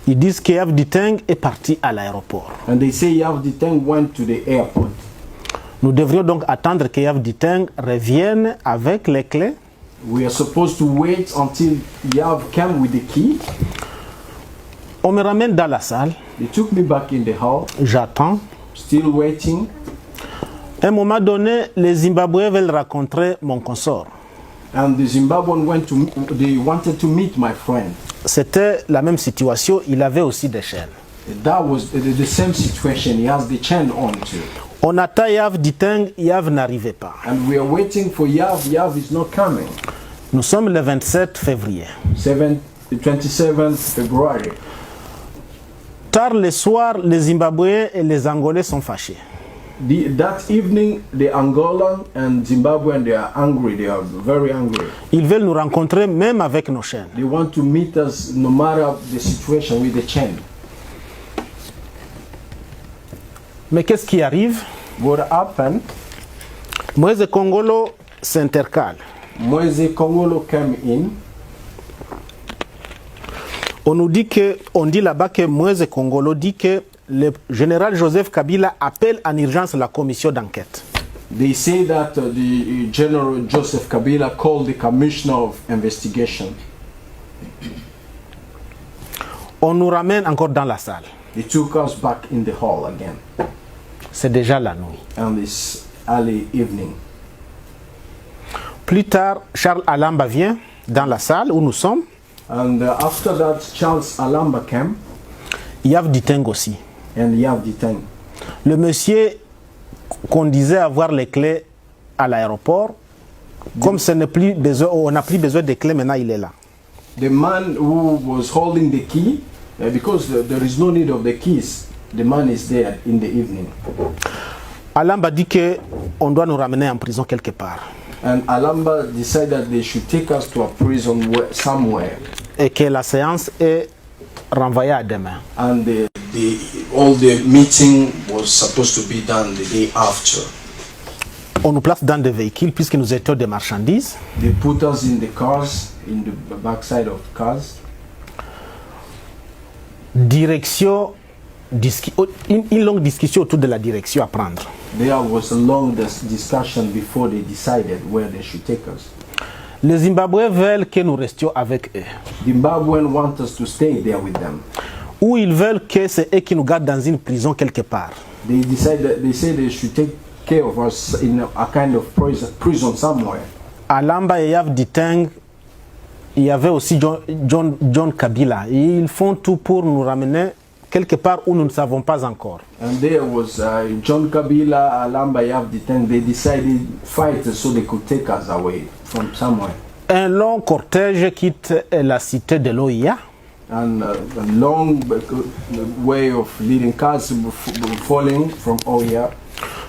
Ils disent que Yav Diteng est parti à l'aéroport. And they say Yav Diteng went to the airport. Nous devrions donc attendre que Yav Diteng revienne avec les clés. We are supposed to wait until Yav came with the key. On me ramène dans la salle. They took me back in the hall. J'attends. Still waiting. À un moment donné, les Zimbabwéens veulent rencontrer mon consort. And the Zimbabwean they wanted to meet my friend. C'était la même situation, il avait aussi des chaînes. That was the same situation. He has the chain on too. On attend Yav Diteng, Yav n'arrivait pas. And we are waiting for Yav. Yav is not coming. Nous sommes le 27 février. 27th February. Tard le soir, les Zimbabwéens et les Angolais sont fâchés. That evening, the Angolan and Zimbabwean, they are angry. They are very angry. Ils veulent nous rencontrer même avec nos chaînes. They want to meet us no matter the situation with the chain. Mais qu'est-ce qui arrive? What happened? Moïse Kongolo s'intercale. Moïse Kongolo came in. On dit là-bas que Moïse Kongolo dit que le général Joseph Kabila appelle en urgence la commission d'enquête. They say that the General Joseph Kabila called the Commissioner of Investigation. On nous ramène encore dans la salle. They took us back in the hall again. C'est déjà la nuit. And this early evening. Plus tard, Charles Alamba vient dans la salle où nous sommes. And after that, Charles Alamba came. Yav Diteng aussi. And Yav Diteng. Le monsieur qu'on disait avoir les clés à l'aéroport, comme ce n'est plus besoin, on n'a plus besoin des clés, maintenant il est là. The man who was holding the key, because there is no need of the keys, the man is there in the evening. Alamba dit qu'on doit nous ramener en prison quelque part. And Alamba decided that they should take us to a prison somewhere. Et que la séance est renvoyée à demain. And all the meeting was supposed to be done the day after. On nous place dans des véhicules puisque nous étions des marchandises. They put us in the cars, in the backside of the cars. Direction une longue discussion autour de la direction à prendre. There was a long discussion before they decided where they should take us. Les Zimbabwéens veulent que nous restions avec eux. Zimbabweans want us to stay there with them. Ou ils veulent que c'est eux qui nous gardent dans une prison quelque part. They say they should take care of us in a kind of prison somewhere. À Lamba et Yav Diteng, il y avait aussi John Kabila. Et ils font tout pour nous ramener quelque part où nous ne savons pas encore. And there was John Kabila, Alamba Yav Diteng. They decided fight so they could take us away from somewhere. Un long cortège quitte la cité de l'OIA. And a long way of leading cars falling from Oya.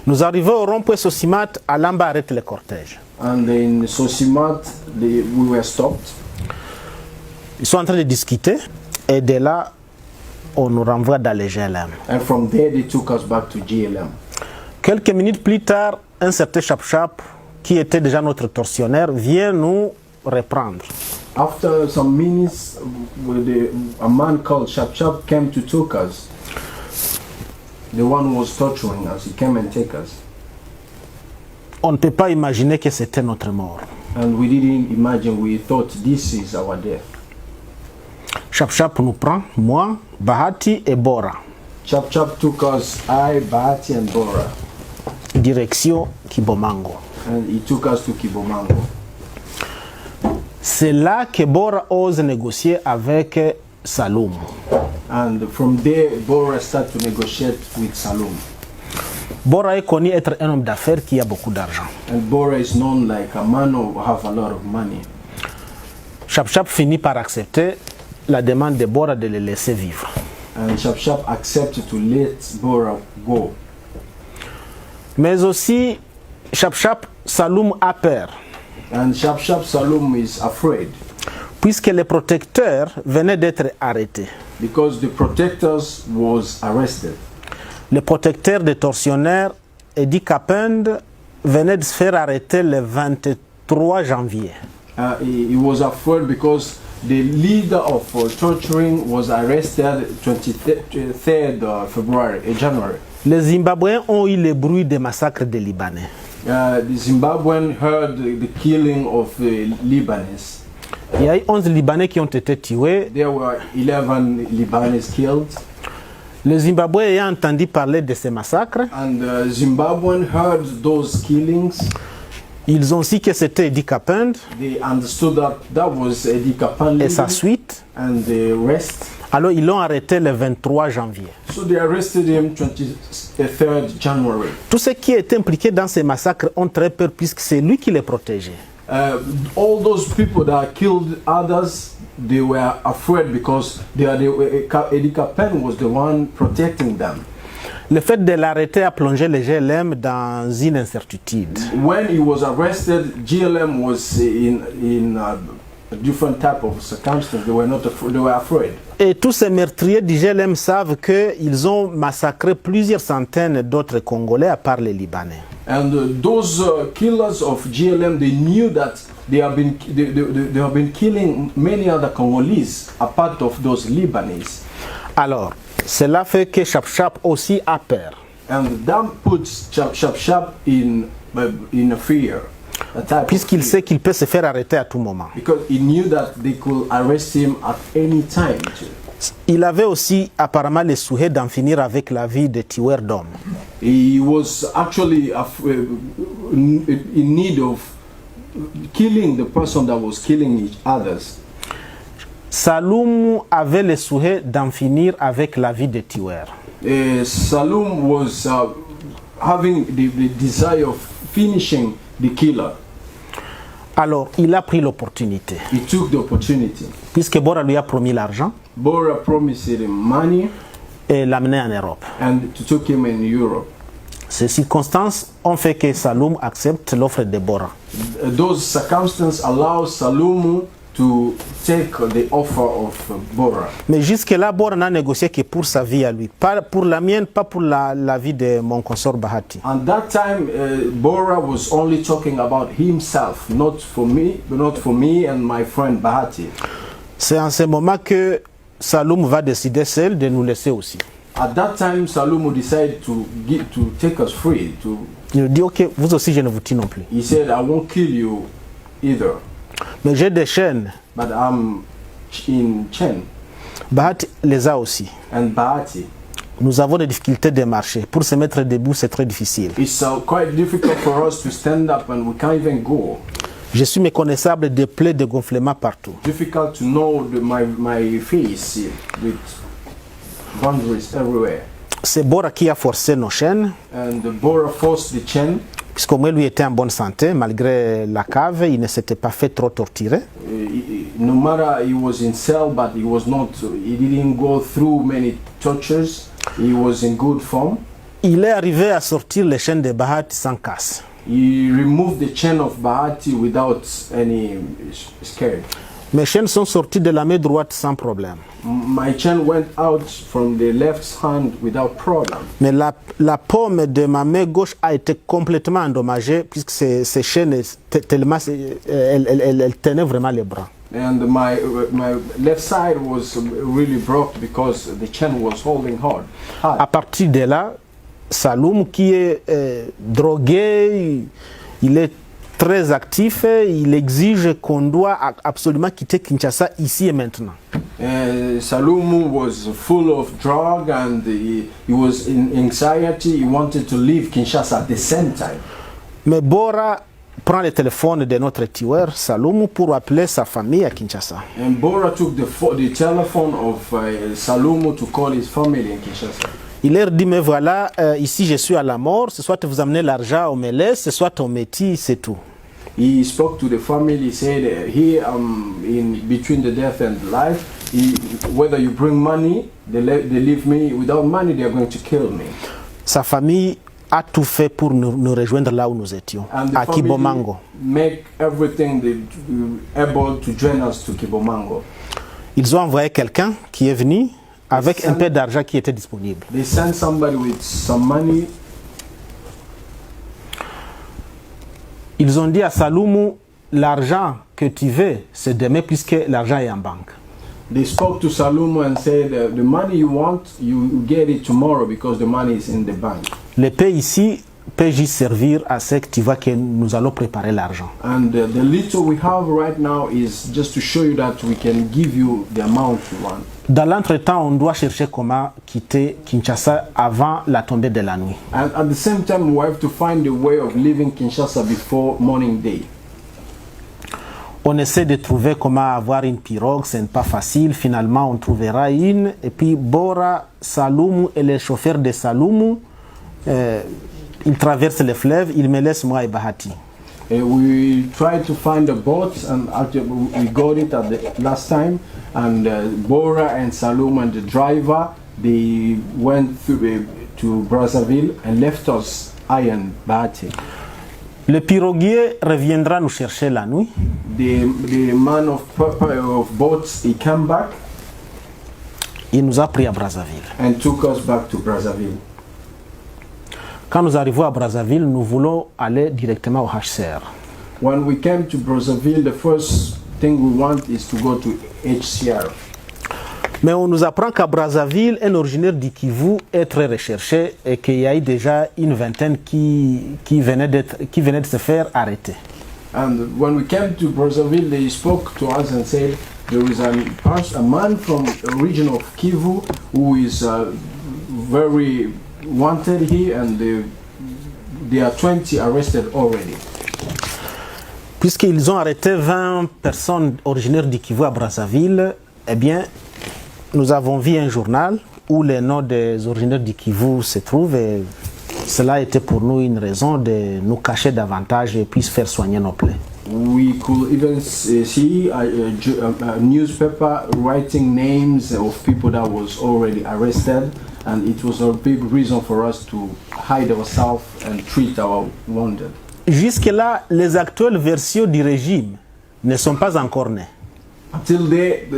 Nous arrivons au rond-point Sosimat, Alamba arrête le cortège. And in Sosimat, we were stopped. Ils sont en train de discuter et de là, on nous renvoie dans les GLM. And from there, they took us back to GLM. Quelques minutes plus tard, un certain Chap-Chap, qui était déjà notre tortionnaire, vient nous reprendre. After some minutes, a man called Chap came to take us. The one who was torturing us, he came and take us. On ne peut pas imaginer que c'était notre mort. And we didn't imagine, we thought this is our death. Chap nous prend, moi, Bahati et Bora. Chap took us, I, Bahati and Bora. Direction Kibomango. And he took us to Kibomango. C'est là que Bora ose négocier avec Saloum. And from there, Bora started to negotiate with Saloum. Bora est connu être un homme d'affaires qui a beaucoup d'argent. And Bora is known like a man who have a lot of money. Chap finit par accepter la demande de Bora de le laisser vivre. And Chap accepted to let Bora go. Mais aussi, Chap Saloum a peur. And Chap Saloum is afraid. Puisque les protecteurs venaient d'être arrêtés. Because the protectors was arrested. Le protecteur des tortionnaires, Eddie Kapend, venait de se faire arrêter le 23 janvier. He was afraid because the leader of torturing was arrested 23rd February, January. Les Zimbabwéens ont eu le bruit des massacres des Libanais. The Zimbabweans heard the killing of the Libanese. Il y a eu 11 Libanais qui ont été tués. There were 11 Libanese killed. Les Zimbabwéens ayant entendu parler de ces massacres, And Zimbabweans heard those killings. ils ont su que c'était Eddie Kapend They understood that was Eddie Kapend et sa suite. and the rest. Alors ils l'ont arrêté le 23 janvier. So they arrested him 23rd January. Tous ceux qui étaient impliqués dans ces massacres ont très peur puisque c'est lui qui les protégeait. All those people that killed others, they were afraid because Eddie Kapend was the one protecting them. Le fait de l'arrêter a plongé les GLM dans une incertitude. When he was arrested, GLM was in a different type of circumstance. They were not afraid. They were afraid. Et tous ces meurtriers du GLM savent qu'ils ont massacré plusieurs centaines d'autres Congolais à part les Libanais. And those killers of GLM, they knew that they have been killing many other Congolese apart of those Libanese. Alors, cela fait que Chap aussi a peur. And that puts Chap in a fear. Puisqu'il sait qu'il peut se faire arrêter à tout moment. Because he knew that they could arrest him at any time. Il avait aussi apparemment le souhait d'en finir avec la vie de tueurs d'hommes. He was actually in need of killing the person that was killing each others. Saloum avait le souhait d'en finir avec la vie des tueurs. Saloum was having the desire of finishing the killer. Alors, il a pris l'opportunité. He took the opportunity. Puisque Bora lui a promis l'argent Bora promised him money et l'amener en Europe. and to take him in Europe. Ces circonstances ont fait que Saloum accepte l'offre de Bora. Those circumstances allow Saloum to take the offer of Bora. Mais jusque-là, Bora n'a négocié que pour sa vie à lui. Pas pour la mienne, pas pour la vie de mon consort Bahati. And that time, Bora was only talking about himself, not for me and my friend Bahati. C'est en ce moment que Saloum va décider seul de nous laisser aussi. At that time, Salumu decided to take us free. Il dit, ok, vous aussi, je ne vous tue non plus. He said, I won't kill you either, Mais j'ai des chaînes. but I'm in Chen Bahati les a aussi. and Bahati. Nous avons des difficultés de marcher. Pour se mettre debout, c'est très difficile. It's quite difficult for us to stand up and we can't even go. Je suis méconnaissable des plaies de gonflement partout. Difficult to know my face with boundaries everywhere. C'est Bora qui a forcé nos chaînes, And the Bora forced the Chen. puisqu'au moins lui était en bonne santé, malgré la cave, il ne s'était pas fait trop torturer. No matter he was in cell, but he didn't go through many tortures. He was in good form. Il est arrivé à sortir les chaînes de Bahati sans casse. He removed the chain of Bahati without any scare. Mes chaînes sont sorties de la main droite sans problème. My chain went out from the left hand without problem. Mais la paume de ma main gauche a été complètement endommagée, puisque ces chaînes, tellement, elles tenaient vraiment les bras. And my left side was really broke because the chain was holding hard. À partir de là, Saloum, qui est drogué, il est très actif, il exige qu'on doit absolument quitter Kinshasa ici et maintenant. Salumu was full of drug and he was in anxiety. He wanted to leave Kinshasa at the same time. Mais Bora prend le téléphone de notre tueur, Saloum, pour appeler sa famille à Kinshasa. And Bora took the telephone of Salumu to call his family in Kinshasa. Il leur dit, mais voilà, ici je suis à la mort, c'est soit vous amenez l'argent, on me laisse, c'est soit on me tue, c'est tout. He spoke to the family, he said, here I'm in between the death and life. Whether you bring money, they leave me. Without money, they are going to kill me. Sa famille a tout fait pour nous rejoindre là où nous étions, And the à family Kibomango. make everything able to join us to Kibomango. Ils ont envoyé quelqu'un qui est venu avec un peu d'argent qui était disponible. They sent somebody with some money. Ils ont dit à Saloumou, l'argent que tu veux, c'est demain puisque l'argent est en banque. They spoke to Salumu and said, the money you want, you get it tomorrow because the money is in the bank. Le paix ici peut juste servir à ce que tu vois que nous allons préparer l'argent. And the little we have right now is just to show you that we can give you the amount you want. Dans l'entretemps, on doit chercher comment quitter Kinshasa avant la tombée de la nuit. And at the same time, we have to find a way of leaving Kinshasa before morning day. On essaie de trouver comment avoir une pirogue, ce n'est pas facile. Finalement, on trouvera une. Et puis, Bora, Saloumou et les chauffeurs de Saloumou, ils traversent le fleuve, ils me laissent moi et Bahati. We tried to find a boat, and we got it at the last time. And Bora and Saloum and the driver, they went to Brazzaville and left us, I and Bahati. Le piroguier reviendra nous chercher la nuit. The man of boats, he came back. Il nous a pris à Brazzaville. And took us back to Brazzaville. Quand nous arrivons à Brazzaville, nous voulons aller directement au HCR. When we came to Brazzaville, the first thing we want is to go to HCR. Mais on nous apprend qu'à Brazzaville, un originaire du Kivu est très recherché et qu'il y a eu déjà une vingtaine qui venait de se faire arrêter. And when we came to Brazzaville, they spoke to us and said there is a man from a region of Kivu who is very wanted here, and there are 20 arrested already. Puisqu'ils ont arrêté 20 personnes originaires du Kivu à Brazzaville, eh bien, nous avons vu un journal où les noms des originaires du Kivu se trouvent et cela était pour nous une raison de nous cacher davantage et puis faire soigner nos plaies. We could even see a newspaper writing names of people that was already arrested, and it was a big reason for us to hide ourselves and treat our wounded. Jusque-là, les actuelles versions du régime ne sont pas encore nées. Until the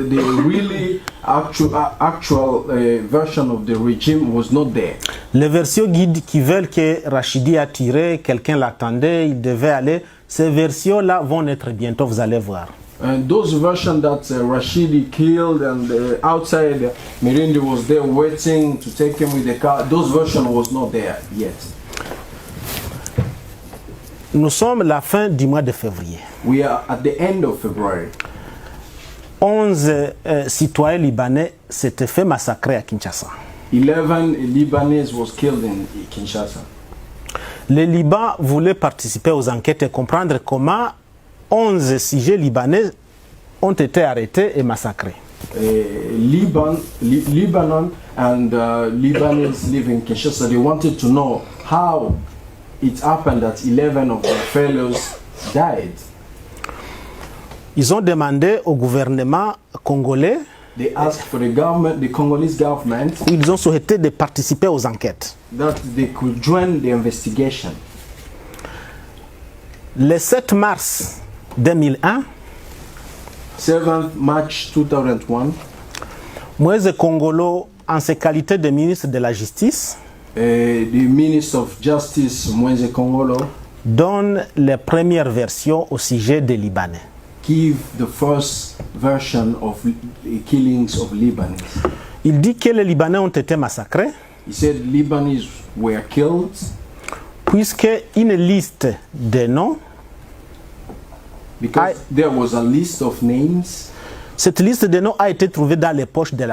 really actual version of the regime was not there. Les versions qui veulent que Rachidi a tiré, quelqu'un l'attendait, il devait aller, ces versions-là vont naître bientôt, vous allez voir. And those versions that Rashidi killed and outside Mirindi was there waiting to take him with the car, those versions was not there yet. Nous sommes la fin du mois de février. We are at the end of February. 11 citoyens libanais s'étaient fait massacrer à Kinshasa. 11 Lebanese was killed in Kinshasa. Le Liban voulait participer aux enquêtes et comprendre comment 11 sujets libanais ont été arrêtés et massacrés. Lebanon and Lebanese living in Kinshasa, they wanted to know how it happened that 11 of their fellows died. Ils ont demandé au gouvernement congolais, They asked for the government, the Congolese government, ils ont souhaité de participer aux enquêtes. that they could join the investigation. Le 7 mars 2001, 7th March 2001, Moïse Kongolo, en ses qualités de ministre de la Justice, the Minister of Justice, Moise Kongolo, donne les premières versions au sujet des Libanais. give the first version of the killings of Lebanese. Il dit que les Libanais ont été massacrés He said Lebanese were killed puisque une liste de noms, because there was a list of names, cette liste de noms a été trouvée dans les poches de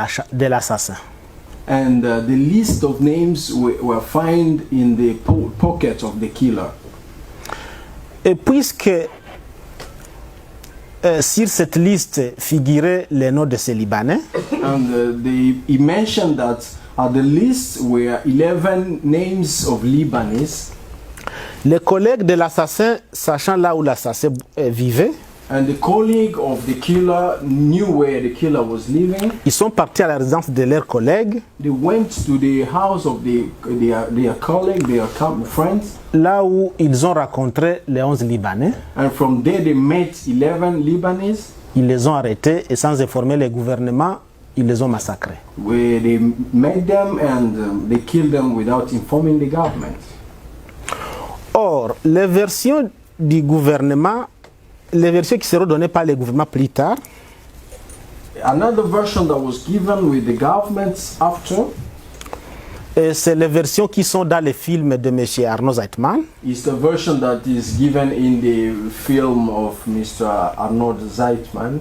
l'assassin. and the list of names were found in the pocket of the killer. Et puisque sur cette liste figuraient les noms de ces Libanais, And he mentioned that at the list were 11 names of Lebanese, les collègues de l'assassin, sachant là où l'assassin vivait, and the colleague of the killer knew where the killer was living. ils sont partis à la résidence de leurs collègues, They went to the house of their colleague, their friends, là où ils ont rencontré les 11 Libanais. and from there they met 11 Lebanese, Ils les ont arrêtés et sans informer le gouvernement, ils les ont massacrés. where they met them and they killed them without informing the government. Or, les versions du gouvernement, les versions qui seront données par le gouvernement plus tard, Another version that was given with the government after c'est les versions qui sont dans les films de M. Arnaud Zeitman. is the version that is given in the film of Mr. Arnold Zeitman.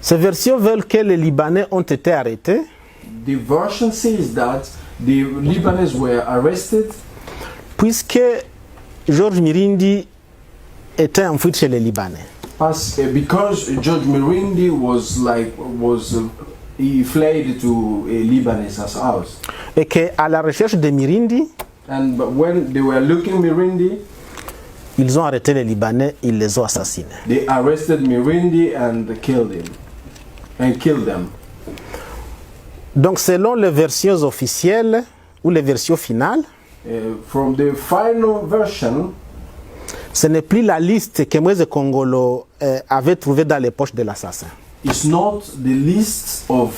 Ces versions veulent que les Libanais ont été arrêtés The version says that the Lebanese were arrested puisque Georges Mirindi était en fuite chez les Libanais. because George Mirindi he fled to a Lebanese house, Et qu'à la recherche de Mirindi, but when they were looking Mirindi, ils ont arrêté les Libanais, ils les ont assassinés. they arrested Mirindi and killed them. Donc selon les versions officielles ou les versions finales, From the final version, ce n'est plus la liste que Moïse Kongolo avait trouvée dans les poches de l'assassin. it's not the list of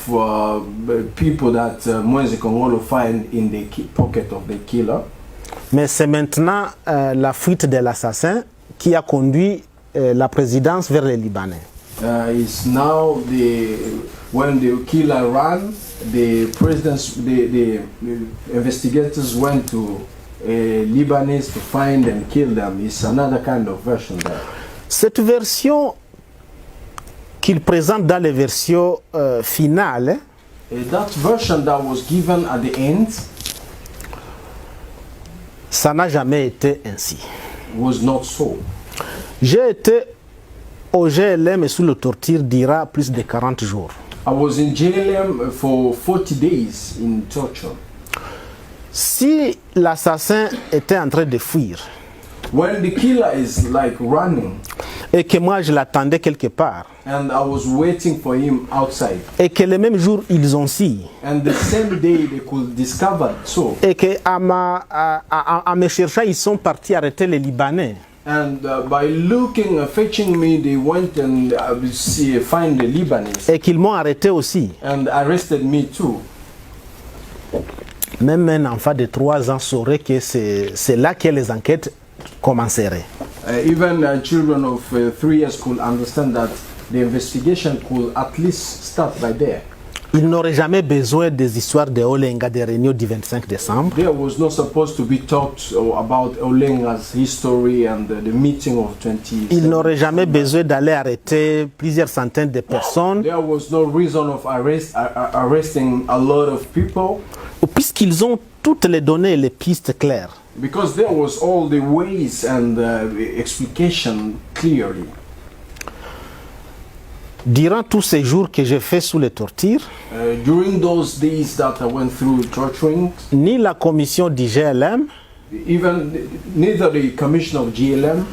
people that Moise Kongolo find in the pocket of the killer. Mais c'est maintenant la fuite de l'assassin qui a conduit la présidence vers les Libanais. It's now when the killer ran, the investigators went to Lebanese to find and kill them. It's another kind of version there. Cette version qu'il présente dans les versions finales, That version that was given at the end ça n'a jamais été ainsi. was not so. J'ai été au GLM sous le torture d'Ira plus de 40 jours. I was in JLM for 40 days in torture. Si l'assassin était en train de fuir When the killer is like running, et que moi je l'attendais quelque part and I was waiting for him outside, et que le même jour ils ont su and the same day they could discover so, et que en me cherchant ils sont partis arrêter les Libanais and by looking, fetching me, they went and find the Lebanese et qu'ils m'ont arrêté aussi. and arrested me too. Même un enfant de 3 ans saurait que c'est là que les enquêtes commenceraient. Even children of 3 years could understand that the investigation could at least start by there. Il n'aurait jamais besoin des histoires de Olenga des réunions du 25 décembre. There was not supposed to be talked about Olenga's history and the meeting of 20. Il n'aurait jamais besoin d'aller arrêter plusieurs centaines de personnes. There was no reason of arresting a lot of people. Puisqu'ils ont toutes les données et les pistes claires. Because there was all the ways and explication clearly. Durant tous ces jours que j'ai fait sous les tortures, During those days that I went through torturing, ni la commission du GLM, even neither the commission of GLM,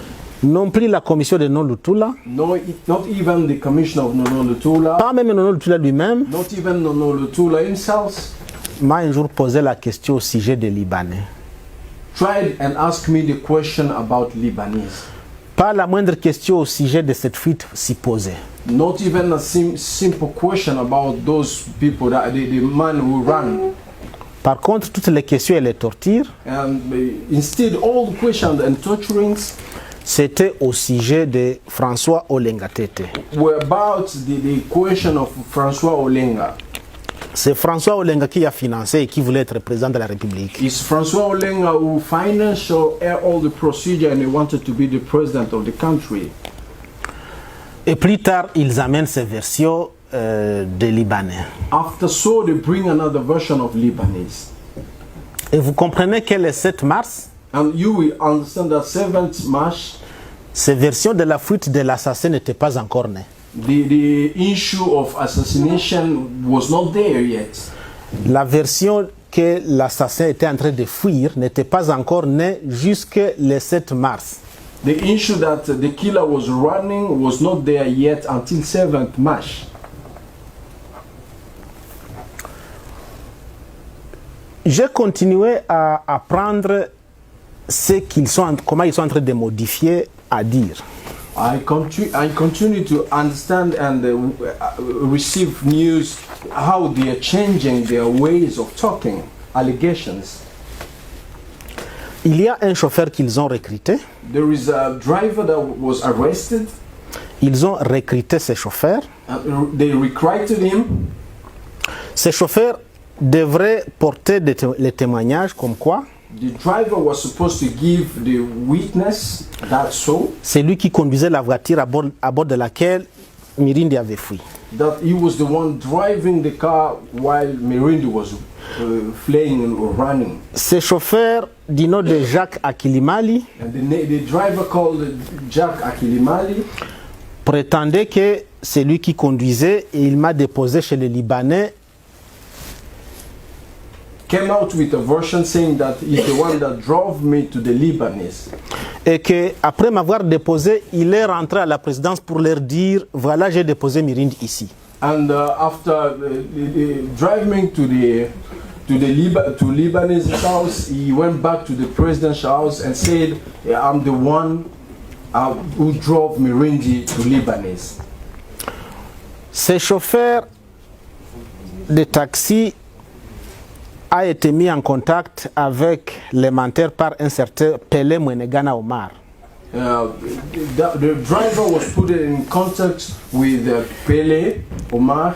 non plus la commission de Non-Lutula, not even the commission of Nono Lutula, pas même Non-Lutula lui-même, not even Nono Lutula himself, m'a un jour posé la question au sujet des Libanais. tried and asked me the question about Lebanese. Pas la moindre question au sujet de cette fuite supposée. Not even a simple question about those people, that the man who ran. Par contre, toutes les questions et les tortures, And instead, all the questions and torturings c'était au sujet de François Olenga Tete. were about the question of François Olenga. C'est François Olenga qui a financé et qui voulait être président de la République. It's François Olenga who financed all the procedure and he wanted to be the president of the country. Et plus tard, ils amènent ces versions des Libanais. After so, they bring another version of Lebanese. Et vous comprenez que le 7 mars, And you will understand that 7th March, ces versions de la fuite de l'assassin n'étaient pas encore nées. the issue of assassination was not there yet. La version que l'assassin était en train de fuir n'était pas encore née jusqu'au 7 mars. The issue that the killer was running was not there yet until 7th March. J'ai continué à apprendre comment ils sont en train de modifier à dire. I continue to understand and receive news how they are changing their ways of talking, allegations. Il y a un chauffeur qu'ils ont recruté. There is a driver that was arrested. Ils ont recruté ce chauffeur. They recruited him. Ce chauffeur devrait porter les témoignages comme quoi The driver was supposed to give the witness that so c'est lui qui conduisait la voiture à bord de laquelle Mirindi avait fui. that he was the one driving the car while Mirindi was fleeing and running. Ce chauffeur du nom de Jacques Akilimali And the driver called Jack Akilimali prétendait que c'est lui qui conduisait et il m'a déposé chez les Libanais. came out with a version saying that he's the one that drove me to the Lebanese. Et qu'après m'avoir déposé, il est rentré à la présidence pour leur dire voilà, j'ai déposé Mirindi ici. And after driving to Lebanese house, he went back to the president's house and said, I'm the one who drove Mirindi to Lebanese. Ce chauffeur de taxi a été mis en contact avec les menteurs par un certain Pelé Mwenegana Omar. The driver was put in contact with Pele Omar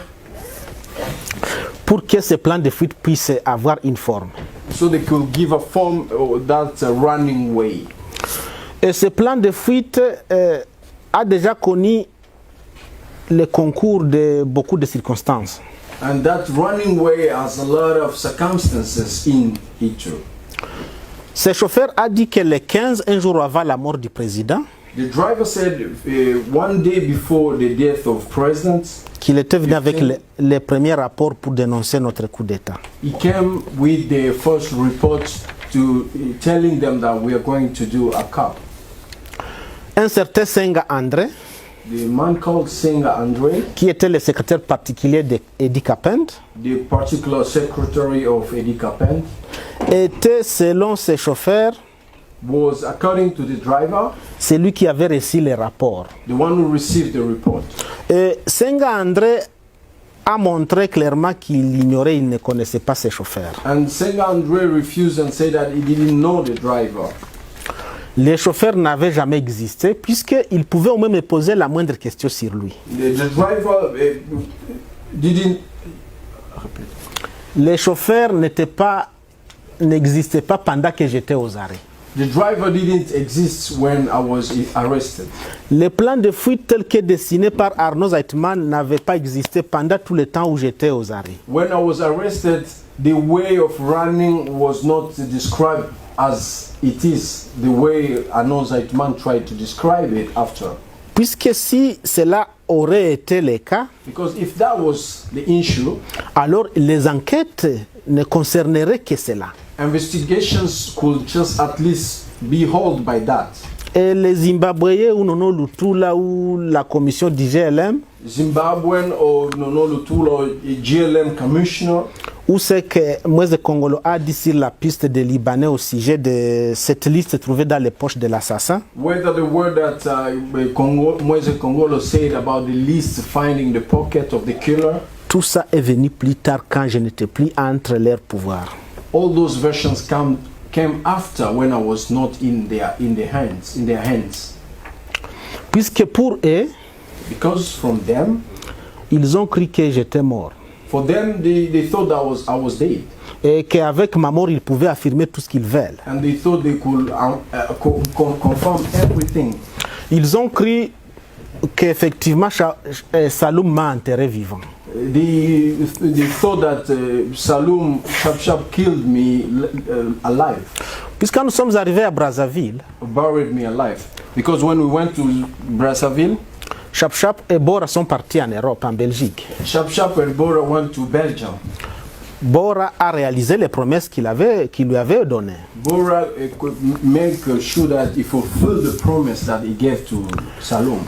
pour que ce plan de fuite puisse avoir une forme. so they could give a form that's a running way. Et ce plan de fuite a déjà connu le concours de beaucoup de circonstances. And that running way has a lot of circumstances in it too. Ce chauffeur a dit que le 15, un jour avant la mort du président, The driver said one day before the death of president, qu'il était venu avec les premiers rapports pour dénoncer notre coup d'État. he came with the first report to telling them that we are going to do a coup. Un certain Senga André, The man called Senga Andre, qui était le secrétaire particulier d'Edi Kapend, the particular secretary of Edi Kapend, était, selon ses chauffeurs, was, according to the driver, celui qui avait reçu les rapports. the one who received the report. Et Senga André a montré clairement qu'il ignorait, il ne connaissait pas ses chauffeurs. And Senga Andre refused and said that he didn't know the driver. Les chauffeurs n'avaient jamais existé puisqu'ils pouvaient au moins me poser la moindre question sur lui. The driver didn't. Les chauffeurs n'existaient pas pendant que j'étais aux arrêts. The driver didn't exist when I was arrested. Les plans de fuite tels que dessinés par Arnaud Zeitman n'avaient pas existé pendant tout le temps où j'étais aux arrêts. When I was arrested, the way of running was not described as it is, the way Arnaud Zeitman tried to describe it after. Puisque si cela aurait été le cas, Because if that was the issue, alors les enquêtes ne concerneraient que cela. investigations could just at least be held by that. Et les Zimbabwéens ou Nono Lutula ou la commission du GLM, Zimbabwean or Nono Lutula or GLM commissioner, ou c'est que Moïse Congolo a dit sur la piste des Libanais au sujet de cette liste trouvée dans les poches de l'assassin, whether the word that Moise Congolo said about the list finding the pocket of the killer, tout ça est venu plus tard quand je n'étais plus entre leurs pouvoirs. all those versions came after when I was not in their hands. Puisque pour eux, Because from them, ils ont cru que j'étais mort. for them they thought I was dead, Et qu'avec ma mort, ils pouvaient affirmer tout ce qu'ils veulent. and they thought they could confirm everything. Ils ont cru qu'effectivement Saloum m'a enterré vivant. They thought that Saloum Shap killed me alive, Puisque nous sommes arrivés à Brazzaville, buried me alive. Because when we went to Brazzaville, Chap et Bora sont partis en Europe, en Belgique. Shap and Bora went to Belgium. Bora a réalisé les promesses qu'il lui avait données. Bora could make sure that he fulfilled the promise that he gave to Saloum.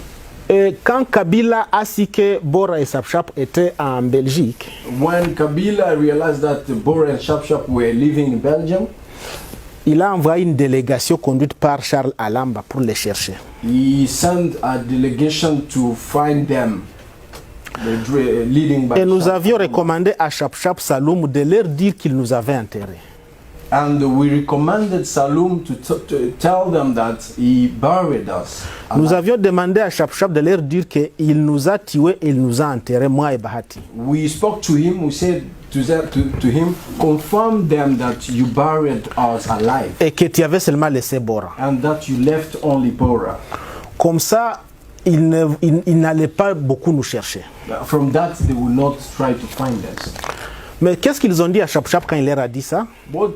Et quand Kabila a su que Bora et Chap étaient en Belgique, When Kabila realized that Bora and Shap were living in Belgium, il a envoyé une délégation conduite par Charles Alamba pour les chercher. he sent a delegation to find them, leading by Et nous Shap. avions recommandé à Chap Saloum de leur dire qu'il nous avait enterrés. And we recommended Saloum to tell them that he buried us. Nous avions demandé à Chap de leur dire qu'il nous a tués et il nous a enterrés, moi et Bahati. We spoke to him, we said to him, confirm them that you buried us alive Et que tu avais seulement laissé Bora. and that you left only Bora. Comme ça, il n'allait pas beaucoup nous chercher. From that, they will not try to find us. Mais qu'est-ce qu'ils ont dit à Chap quand il leur a dit ça? What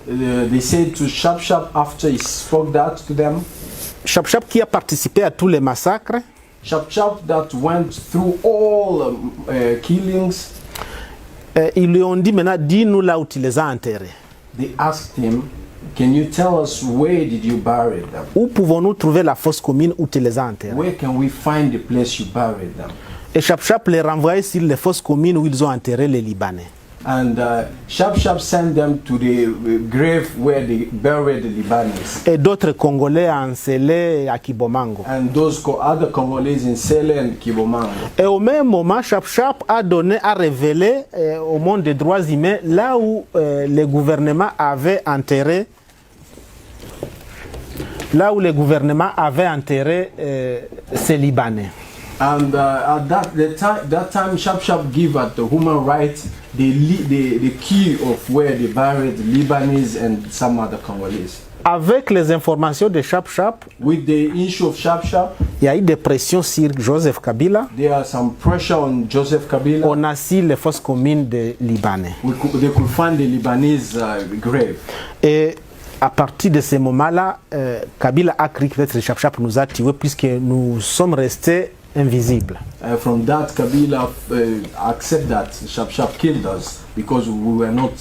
they said to Shap after he spoke that to them, Chap qui a participé à tous les massacres, Shap that went through all killings, ils lui ont dit maintenant, dis-nous là où tu les as enterrés. they asked him, can you tell us where did you bury them? Où pouvons-nous trouver la fosse commune où tu les as enterrés? Where can we find the place you buried them? Et Chap les renvoyait sur les fosses communes où ils ont enterré les Libanais. And Shap sent them to the grave where they buried the Libanese. Et d'autres Congolais à Nsele et à Kibomango. And those other Congolese in Sele and Kibomango. Et au même moment, Chap a révélé au monde des droits humains là où le gouvernement avait enterré ces Libanais. And at that time, Shap gave at the human rights the key of where they buried the Lebanese and some other Congolese. Avec les informations de Chap, With the issue of Shap, il y a eu des pressions sur Joseph Kabila. there are some pressure on Joseph Kabila. On a su les fosses communes des Libanais. They could find the Lebanese grave. Et à partir de ce moment-là, Kabila a cru que peut-être Chap nous a tués puisque nous sommes restés invisibles. From that, Kabila accept that Shap killed us because we were not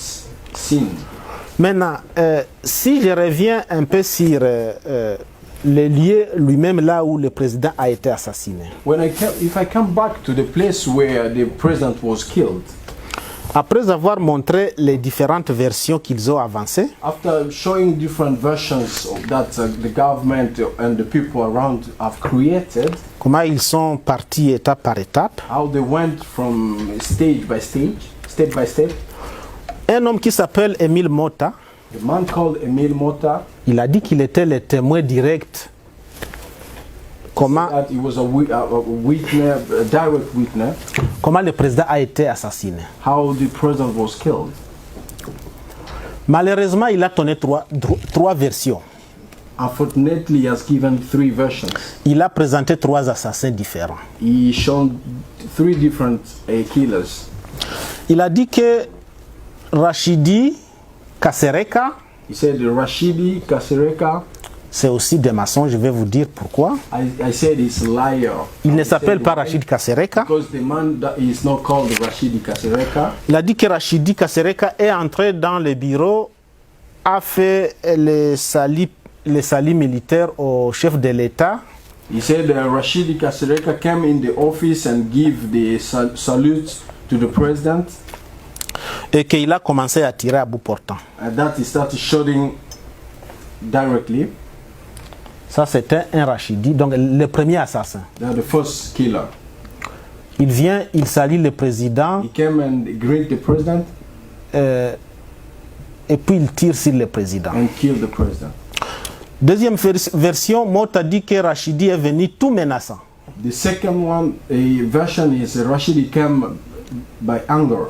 seen. Maintenant, si je reviens un peu sur le lieu lui-même là où le président a été assassiné. If I come back to the place where the president was killed, après avoir montré les différentes versions qu'ils ont avancées, after showing different versions of that the government and the people around have created, comment ils sont partis étape par étape, how they went from stage by stage, step by step. un homme qui s'appelle Émile Mota, The man called Emil Mota, il a dit qu'il était le témoin direct. Comment, that he was a witness, a direct witness, comment le président a été assassiné. how the president was killed. Malheureusement, il a donné trois versions. Unfortunately, he has given 3 versions. Il a présenté 3 assassins différents. He shown 3 different killers. Il a dit que Rachidi Kasereka, He said Rashidi Kasereka. c'est aussi des maçons, je vais vous dire pourquoi. I said he's a liar. Il ne I s'appelle said pas why? Rachid Kasereka. Because the man that is not called Rashidi Kasereka. Il a dit que Rachidi Kasereka est entré dans le bureau, a fait les salis militaires au chef de l'État. He said Rashidi Kasereka came in the office and give the salute to the president. Et qu'il a commencé à tirer à bout portant. And that he started shooting directly. Ça, c'était un Rachidi, donc le premier assassin. The first killer. Il vient, il salue le président, He came and greeted the president et puis il tire sur le président. and killed the president. Deuxième version, Mota dit que Rachidi est venu tout menaçant. The second one, version is Rashidi came by anger.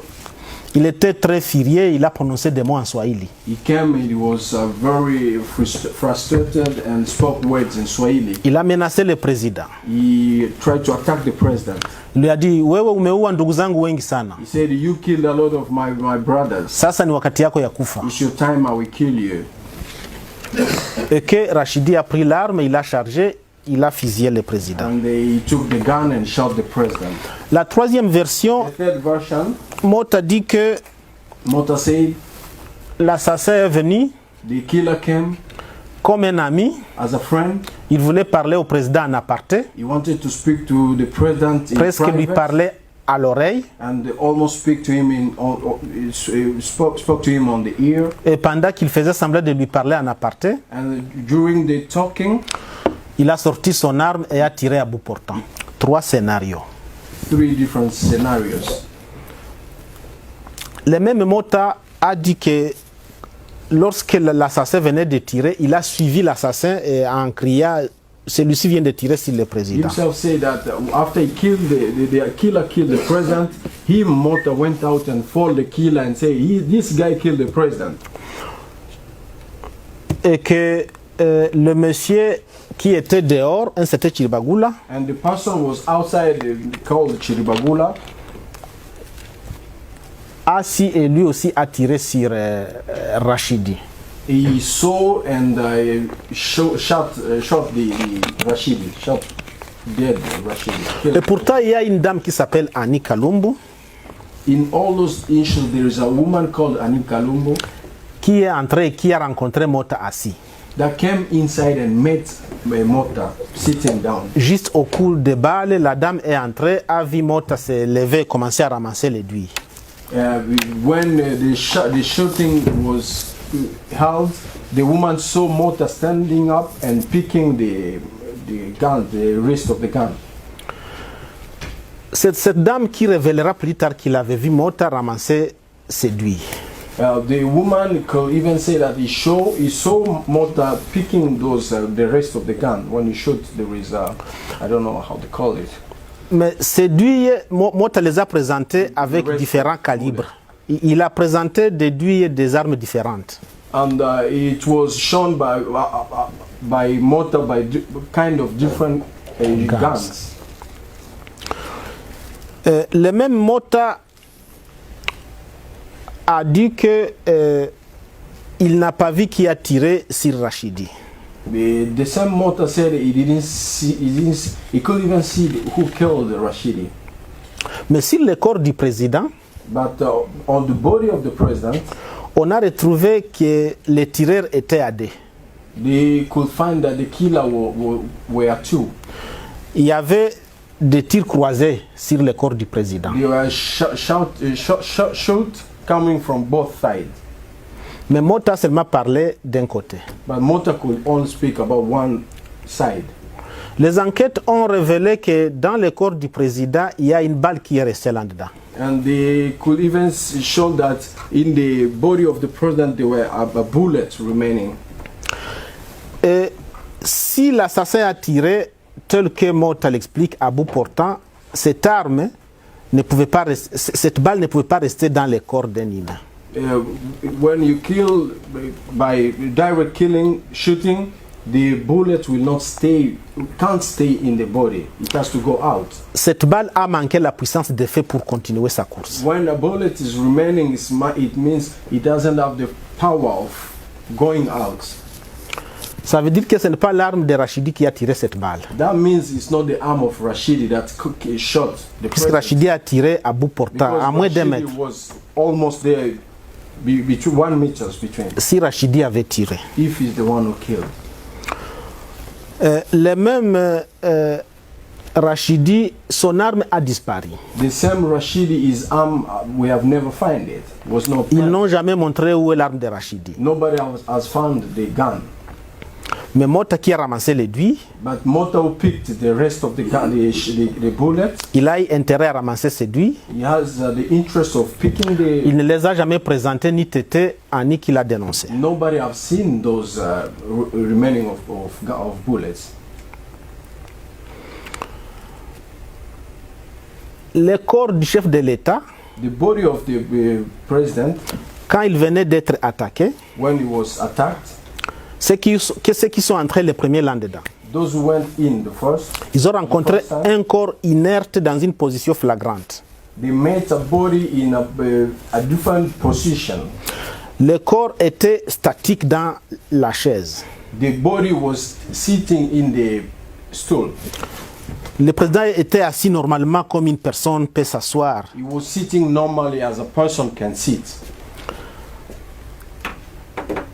Il était très furieux, il a prononcé des mots en Swahili. He came and he was very frustrated and spoke words in Swahili. Il a menacé le président. He tried to attack the president. Il lui a dit, wewe umeua ndugu zangu wengi sana. He said, you killed a lot of my brothers. Sasa ni wakati yako ya kufa. It's your time, I will kill you. Et que Rachidi a pris l'arme, il a chargé, il a fusillé le président. And they took the gun and shot the president. La troisième version, The third version, Mota dit que Mota said, l'assassin est venu the killer came comme un ami. as a friend. Il voulait parler au président en aparté, He wanted to speak to the president in presque lui private parlait à l'oreille. and almost speak to him spoke to him on the ear. Et pendant qu'il faisait semblant de lui parler en aparté, And during the talking, il a sorti son arme et a tiré à bout portant. 3 scénarios. 3 different scenarios. Le même Mota a dit que lorsque l'assassin venait de tirer, il a suivi l'assassin et en criant, celui-ci vient de tirer sur le président. Himself said that after he killed the killer killed the president, he Mota went out and followed the killer and said, this guy killed the president. Et que le monsieur qui était dehors, un certain Chiribagula, And the person was outside, called Chiribagula. assis et lui aussi a tiré sur Rachidi. He saw and shot the Rashidi, shot dead Rashidi. Et pourtant, il y a une dame qui s'appelle Annie Kalumbu, In all those issues, there is a woman called Annie Kalumbu qui est entrée et qui a rencontré Mota assis. that came inside and met Mota sitting down. Juste au cours des balles, la dame est entrée, a vu Mota se lever et commencer à ramasser l'aiguille. When the shooting was held, the woman saw Mota standing up and picking the gun, the wrist of the gun. C'est cette dame qui révélera plus tard qu'il avait vu Mota ramasser ses douilles. The woman could even say that he saw Mota picking the rest of the gun. When he shot, there is I don't know how to call it. Mais ces douilles, Mota les a présentées avec différents calibres. Il a présenté des douilles et des armes différentes. And it was shown by Mota by kind of different guns. Le même Mota a dit que il n'a pas vu qui a tiré sur Rachidi. The same Mota said he couldn't even see who killed Rashidi. Mais sur le corps du président, But on the body of the president, on a retrouvé que les tireurs étaient à deux. they could find that the killer were 2. Il y avait des tirs croisés sur le corps du président. They were shot coming from both sides. Mais Mota seulement parlait d'un côté. But Mota could only speak about one side. Les enquêtes ont révélé que dans le corps du président, il y a une balle qui est restée là-dedans. And they could even show that in the body of the president there were a bullet remaining. Et si l'assassin a tiré, tel que Mota l'explique, à bout portant, cette arme ne pouvait pas cette balle ne pouvait pas rester dans le corps d'un humain. When you kill by direct killing, shooting, the bullet will not stay, can't stay in the body. It has to go out. Cette balle a manqué la puissance d'effet pour continuer sa course. When a bullet is remaining, it means it doesn't have the power of going out. Ça veut dire que ce n'est pas l'arme de Rachidi qui a tiré cette balle. That means it's not the arm of Rashidi that shot the Puisque president. Rachidi a tiré à bout portant, à moins d'un mètre. Rashidi was almost there, between 1 meter between. Si Rachidi avait tiré. If he's the one who killed. Le même Rachidi, son arme a disparu. The same Rashidi, his arm, we have never found it. Was not. Ils n'ont jamais montré où est l'arme de Rachidi. Nobody has found the gun. Mais Mota qui a ramassé l'aiguille, But Moto picked the rest of the gun, the bullet. il a eu intérêt à ramasser ces aiguilles. He has the interest of picking the. Il ne les a jamais présentées ni tétées à ni qu'il a dénoncé. Nobody have seen those remaining of bullets. Le corps du chef de l'État, The body of the president, quand il venait d'être attaqué, when he was attacked, ceux qui sont entrés les premiers là-dedans, those who went in the first, ils ont rencontré un corps inerte dans une position flagrante. they met a body in a different position. Le corps était statique dans la chaise. The body was sitting in the stool. Le président était assis normalement comme une personne peut s'asseoir. He was sitting normally as a person can sit.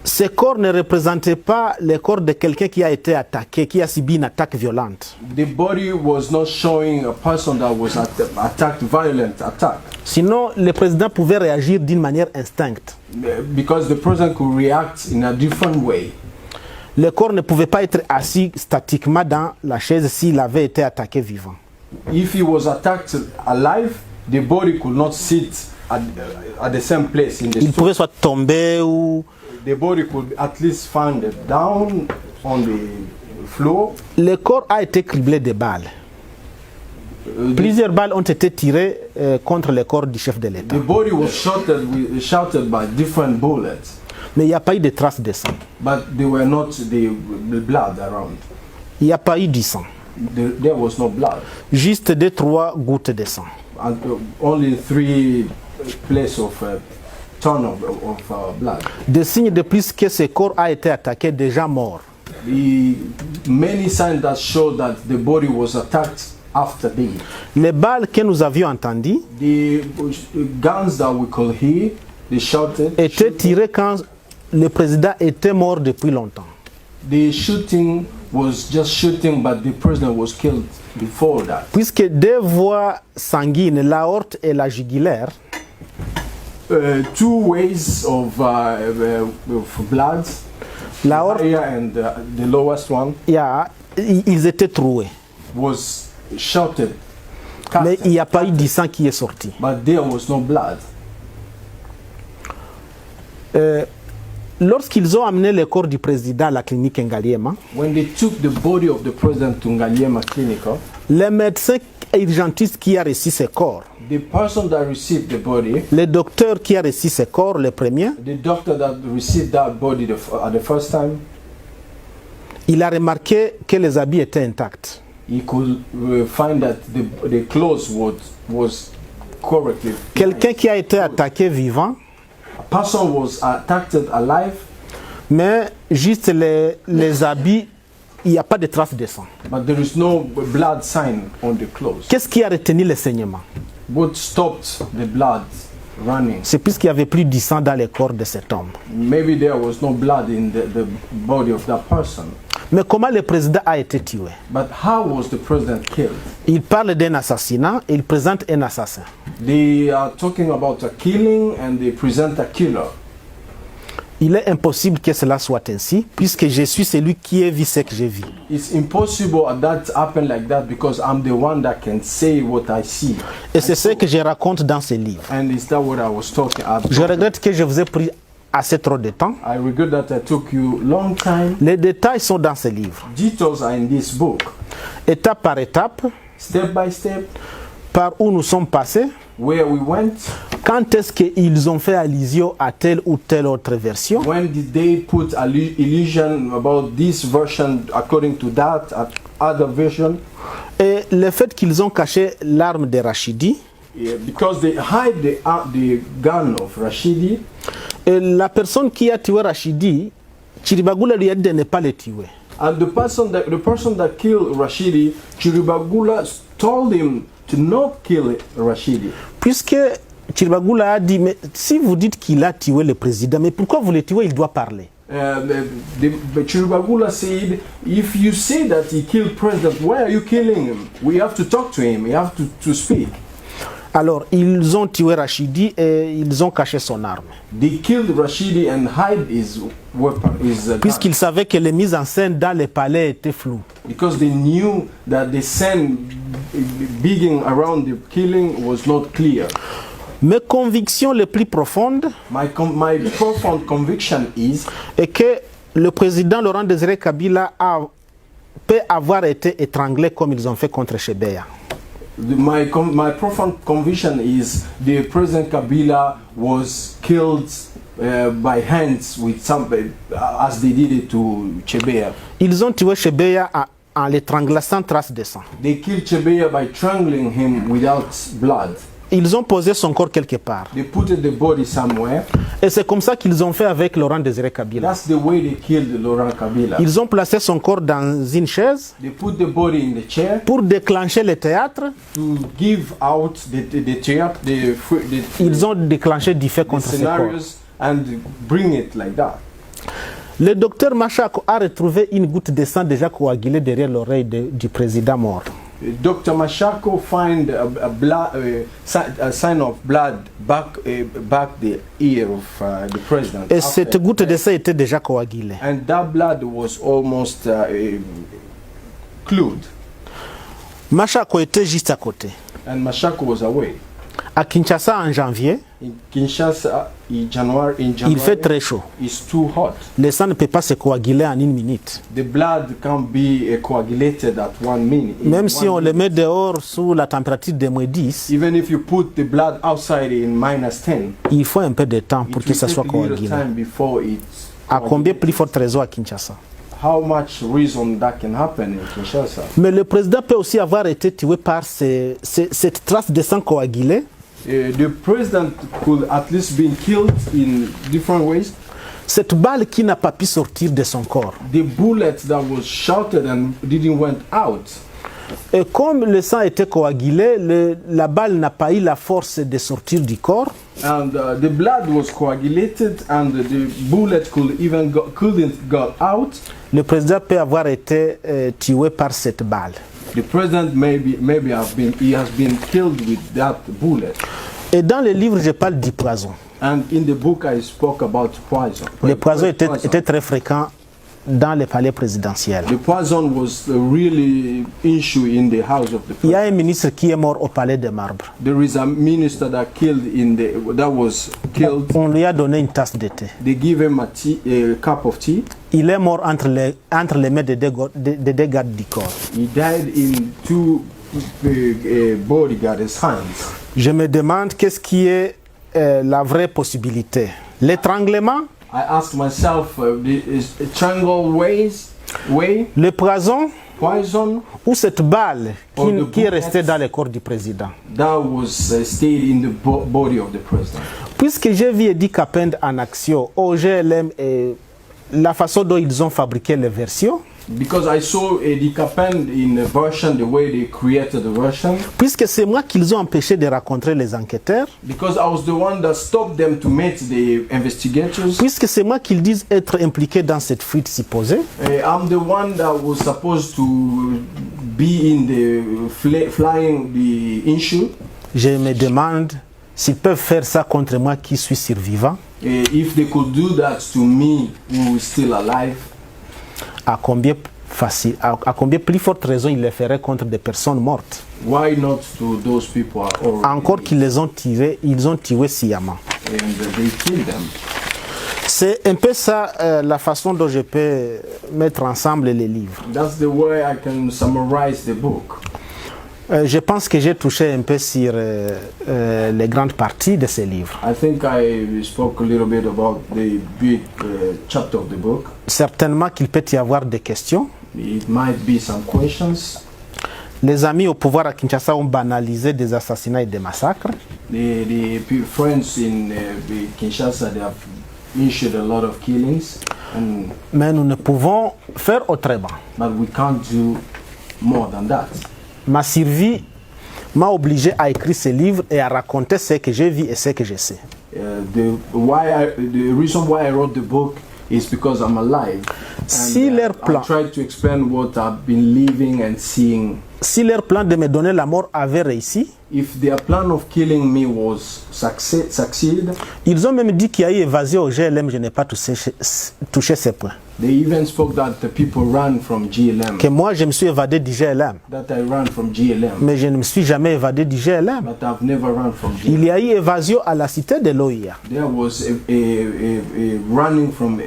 Ce corps ne représentait pas le corps de quelqu'un qui a été attaqué, qui a subi une attaque violente. The body was not showing a person that was attacked, violent attack. Sinon, le président pouvait réagir d'une manière instincte. Because the president could react in a different way. Le corps ne pouvait pas être assis statiquement dans la chaise s'il avait été attaqué vivant. If he was attacked alive, the body could not sit at the same place in the Il stool. pouvait soit tomber ou... The body could at least find it down on the floor. Le corps a été criblé de balles. Plusieurs balles ont été tirées contre le corps du chef de l'État. The body was shouted by different bullets, Mais il n'y a pas eu de traces de sang. but there were not the blood around. Il n'y a pas eu du sang. There was no blood. Juste 2-3 gouttes de sang. And only 3 places of ton of blood. Des signes de plus que ce corps a été attaqué déjà mort. The many signs that show that the body was attacked after death. Les balles que nous avions entendues The guns that we could hear, they shouted. étaient tirées quand le président était mort depuis longtemps. The shooting was just shooting, but the president was killed before that. Puisque 2 voies sanguines, l'aorte et la jugulaire, 2 ways of blood, l'aorte, higher and the lowest one, ils étaient troués. was shouted. Mais il n'y a pas eu du sang qui est sorti. But there was no blood. Lorsqu'ils ont amené le corps du président à la clinique Ngaliema, When they took the body of the president to Ngaliema Clinic, le médecin urgentiste qui a reçu ce corps, the person that received the body, le docteur qui a reçu ce corps, le premier, the doctor that received that body at the first time, il a remarqué que les habits étaient intacts. he could find that the clothes was correctly. Quelqu'un qui a été attaqué vivant, A person was attacked alive, mais juste les habits, il n'y a pas de traces de sang. but there is no blood sign on the clothes. Qu'est-ce qui a retenu le saignement? What stopped the blood running? C'est puisqu'il n'y avait plus de sang dans le corps de cet homme. Maybe there was no blood in the body of that person. Mais comment le président a été tué? But how was the president killed? Il parle d'un assassinat, il présente un assassin. They are talking about a killing and they present a killer. Il est impossible que cela soit ainsi, puisque je suis celui qui a vu ce que j'ai vu. It's impossible that happen like that because I'm the one that can say what I see. Et c'est ce que je raconte dans ce livre. And is that what I was talking about? Je regrette que je vous ai pris assez trop de temps. I regret that I took you long time. Les détails sont dans ce livre. Details are in this book. Étape par étape, Step by step, par où nous sommes passés, where we went, quand est-ce qu'ils ont fait allusion à telle ou telle autre version, when did they put illusion about this version according to that other version. et le fait qu'ils ont caché l'arme de Rachidi. Yeah, because they hide the gun of Rashidi. Et la personne qui a tué Rachidi, Chiribagula lui a dit de ne pas le tuer. And the person that killed Rashidi, Chiribagula told him to not kill Rashidi. Puisque Chiribagula a dit, mais si vous dites qu'il a tué le président, mais pourquoi vous le tuez, il doit parler. But Chiribagula said, if you say that he killed president, why are you killing him? We have to talk to him. We have to speak. Alors, ils ont tué Rachidi et ils ont caché son arme. They killed Rashidi and hide his weapon, gun. Puisqu'ils savaient que les mises en scène dans les palais étaient floues. Because they knew that the scene being around the killing was not clear. Mes convictions les plus profondes My profound conviction is est que le président Laurent Désiré Kabila peut avoir été étranglé comme ils ont fait contre Chebeya. my profound conviction is the President Kabila was killed by hands with some as they did it to Chebeya. Ils ont tué Chebeya en l'étranglant sans trace de sang. They killed Chebeya by strangling him without blood. Ils ont posé son corps quelque part. They put the body somewhere. Et c'est comme ça qu'ils ont fait avec Laurent Désiré Kabila. That's the way they killed Laurent Kabila. Ils ont placé son corps dans une chaise They put the body in the chair pour déclencher le théâtre. to give out the theater, Ils ont déclenché du feu the contre ce corps. scenarios and bring it like that. Le docteur Machako a retrouvé une goutte de sang déjà coagulée derrière l'oreille du président mort. Dr. Machako find a sign of blood back the ear of the president. Et cette goutte de sang était déjà coagulée. And that blood was almost clued. Machako était juste à côté. And Machako was away. À Kinshasa en janvier, In Kinshasa, in January, il fait très chaud. it's too hot. Le sang ne peut pas se coaguler en une minute. The blood can't be coagulated at 1 minute. in Même 1 si on le minute. met dehors sous la température de moins 10, Even if you put the blood outside in -10, il faut un peu de temps it pour que will ça take soit a little coagulé. time before it's À combien plus forte raison à Kinshasa? How much reason that can happen in Kinshasa? Mais le président peut aussi avoir été tué par cette trace de sang coagulé. The president could at least been killed in different ways. Cette balle qui n'a pas pu sortir de son corps. The bullet that was shouted and didn't went out. Et comme le sang était coagulé, la balle n'a pas eu la force de sortir du corps. And the blood was coagulated and the bullet couldn't go out. Le président peut avoir été tué par cette balle. The president maybe he has been killed with that bullet. Et dans le livre, je parle du poison. And in the book I spoke about poison. Le poison était très fréquent dans les palais présidentiels. The poison was a really issue in the house of the Il y a president. un ministre qui est mort au palais de Marbre. There is a minister that was killed. On lui a donné une tasse de thé. They give him a cup of tea. Il est mort entre les mains des deux gardes du corps. He died in 2 bodyguards' hands. Je me demande qu'est-ce qui est la vraie possibilité. L'étranglement, I asked myself, is triangle way, le poison poison ou cette balle Or the qui est bullet. restée dans le corps du président. that was stayed in the body of the president. Puisque j'ai vu Eddie Kapend en action au GLM et la façon dont ils ont fabriqué les versions, Because I saw Eddie Kapend in the version, the way they created the version. puisque c'est moi qu'ils ont empêché de rencontrer les enquêteurs, Because I was the one that stopped them to meet the investigators. puisque c'est moi qu'ils disent être impliqués dans cette fuite supposée, I'm the one that was supposed to be in the flying the issue. je me demande s'ils peuvent faire ça contre moi qui suis survivant, If they could do that to me who is still alive, à combien plus forte raison ils le feraient contre des personnes mortes. why not to those people are already Encore qu'ils les ont tirés, ils ont tué sciemment. and they kill them. C'est un peu ça la façon dont je peux mettre ensemble les livres. That's the way I can summarize the book. Je pense que j'ai touché un peu sur les grandes parties de ces livres. I think I spoke a little bit about the big chapter of the book. Certainement qu'il peut y avoir des questions. It might be some questions. Les amis au pouvoir à Kinshasa ont banalisé des assassinats et des massacres. Friends in Kinshasa, they have issued a lot of killings, Mais nous ne pouvons faire autrement. but we can't do more than that. Ma survie m'a obligé à écrire ce livre et à raconter ce que j'ai vu et ce que je sais. The reason why I wrote the book is because I'm alive. Si leur plan, I tried to explain what I've been living and seeing. si leur plan de me donner la mort avait réussi, If their plan of killing me was succeed, ils ont même dit qu'il y a eu évasion au GLM, je n'ai pas touché ces points. they even spoke that the people ran from GLM, Que moi je me suis évadé du GLM, that I ran from GLM, mais je ne me suis jamais évadé du GLM. but I've never run from GLM. Il y a eu évasion à la cité de l'OIA. There was a running from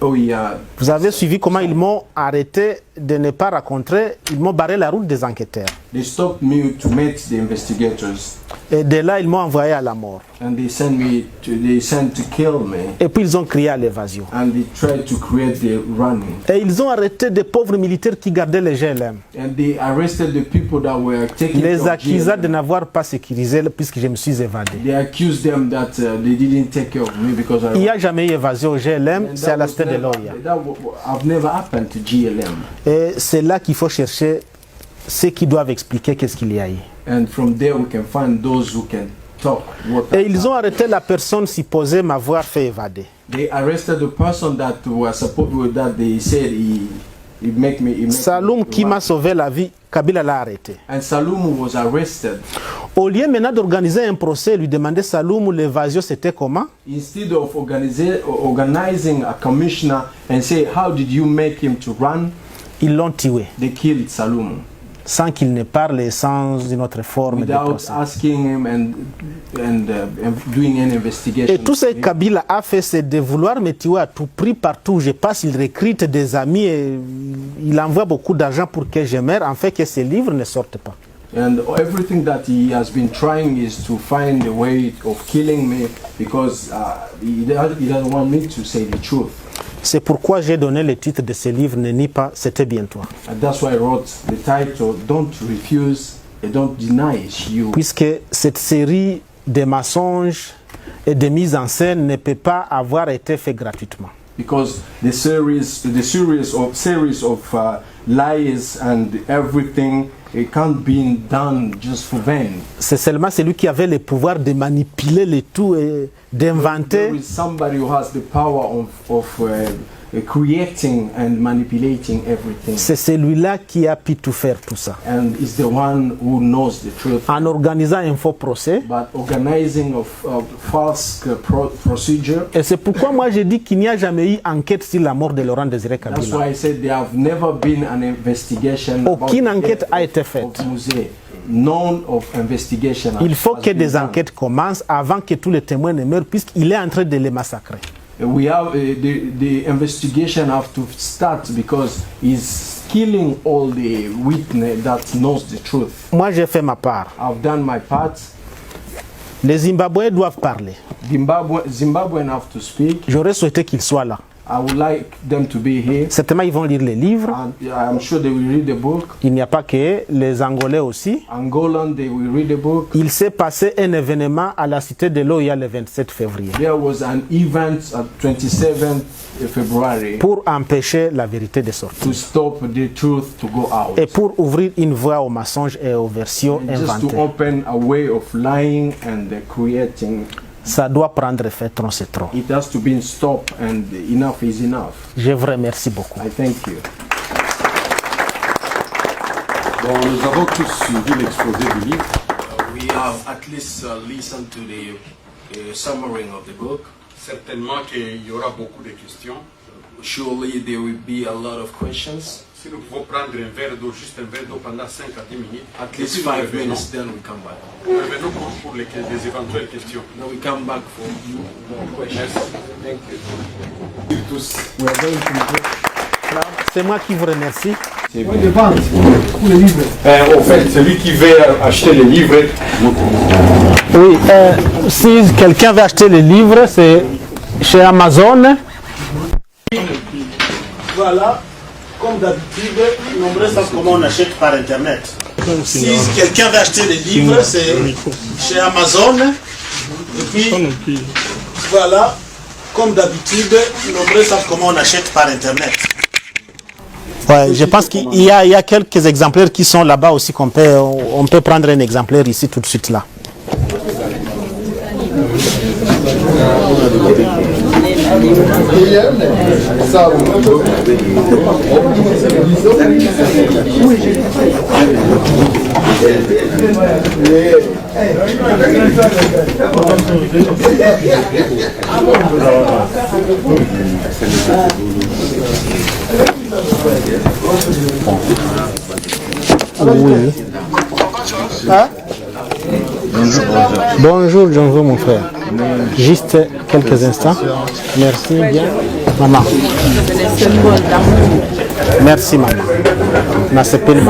OIA. Vous avez suivi comment ils m'ont arrêté de ne pas rencontrer, ils m'ont barré la route des enquêteurs. They stopped me to meet the investigators, Et de là, ils m'ont envoyé à la mort. and they sent to kill me, Et puis ils ont crié à l'évasion. and they tried to create the running. Et ils ont arrêté des pauvres militaires qui gardaient les GLM. And they arrested the people that were taking Les care of accusés de GLM. n'avoir pas sécurisé puisque je me suis évadé. They accused them that they didn't take care of me because Il n'y I. a jamais eu évasion au GLM, And c'est à la was cité de never- l'OIA. I've never happened to GLM. Et c'est là qu'il faut chercher ceux qui doivent expliquer qu'est-ce qu'il y a eu. And from there we can find those who can talk. Et ils ont arrêté la personne supposée m'avoir fait évader. They arrested the person that was supposed that they said he make me. Saloum qui m'a sauvé la vie, Kabila l'a arrêté. And Saloum was arrested. Au lieu maintenant d'organiser un procès, lui demander Saloum l'évasion c'était comment, Instead of organizing a commissioner and say how did you make him to run, ils l'ont tué. they killed Saloum Sans qu'il ne parle, sans une autre forme de without procès. asking him and doing an investigation. Et tout ce que Kabila a fait, c'est de vouloir me tuer à tout prix partout où je passe. Il recrute des amis et il envoie beaucoup d'argent pour que je meure, en fait que ces livres ne sortent pas. And everything that he has been trying is to find a way of killing me because he doesn't want me to say the truth. C'est pourquoi j'ai donné le titre de ce livre, Ne nie pas, c'était bien toi. And that's why I wrote the title, Don't Refuse and Don't Deny It's You. Puisque cette série de mensonges et de mise en scène ne peut pas avoir été faite gratuitement. Because the series of lies and everything, it can't be done just for them. C'est seulement celui qui avait le pouvoir de manipuler le tout et d'inventer. There is somebody who has the power of creating and manipulating everything. C'est celui-là qui a pu tout faire tout ça. And is the one who knows the truth. En organisant un faux procès. But organizing of false procedure. Et c'est pourquoi moi je dis qu'il n'y a jamais eu enquête sur la mort de Laurent Désiré Kabila. That's why I said there have never been an investigation. Aucune enquête a été faite. None of investigation. Il faut que des enquêtes commencent avant que tous les témoins ne meurent puisqu'il est en train de les massacrer. We have the investigation have to start because he's killing all the witness that knows the truth. Moi j'ai fait ma part. I've done my part. Les Zimbabwéens doivent parler. Zimbabweans have to speak. J'aurais souhaité qu'ils soient là. I would like them to be here. Certainement ils vont lire les livres. And I'm sure they will read the book. Il n'y a pas que les Angolais aussi. Angolan, they will read the book. Il s'est passé un événement à la cité de l'OIA le 27 février. There was an event at 27th February. Pour empêcher la vérité de sortir. To stop the truth to go out. Et pour ouvrir une voie aux mensonges et aux versions And just inventées. to open a way of lying and creating. Ça doit prendre fait, trop c'est trop. It has to be stopped and enough is enough. Je vous remercie beaucoup. I thank you. Bon, nous avons tous suivi l'exposé du livre. We have at least listened to the summary of the book. Certainement qu'il y aura beaucoup de questions. Surely there will be a lot of questions. Si nous pouvons prendre un verre d'eau, juste un verre d'eau pendant 5 à 10 minutes. At least 5 minutes, then we come back. Nous revenons pour les éventuelles questions. Then we come back for more questions. Thank you. Tous. C'est moi qui vous remercie. Au fait, celui qui veut acheter les livres. Oui, si quelqu'un veut acheter les livres, c'est chez Amazon. Voilà, comme d'habitude, nombreux savent comment on achète par internet. Si quelqu'un veut acheter des livres, c'est chez Amazon. Et puis, voilà, comme d'habitude, nombreux savent comment on achète par internet. Ouais, je pense qu'il y a quelques exemplaires qui sont là-bas aussi on peut prendre un exemplaire ici tout de suite là. Oui. Hein? Bonjour, mon frère. Juste quelques instants. Merci bien. Maman. Merci, maman. Nasepeli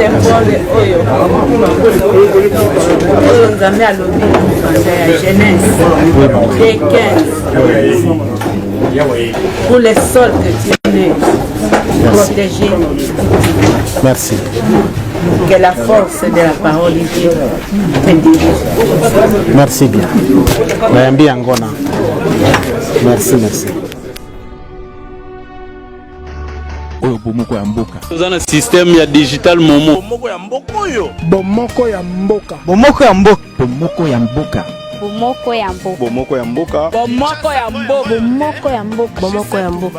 pour les sols que tu es protégé. Merci. Que la force de la parole de Dieu te dirige. Merci bien. Merci, merci. Bomoko ya mboka. Tozana système ya digital momo. Bomoko ya mboka oyo. Bomoko ya mboka. Bomoko ya mboka. Bomoko ya mboka. Bomoko ya mboka. Bomoko ya mboka. Bomoko ya mboka. Bomoko ya mboka. Bomoko ya mboka.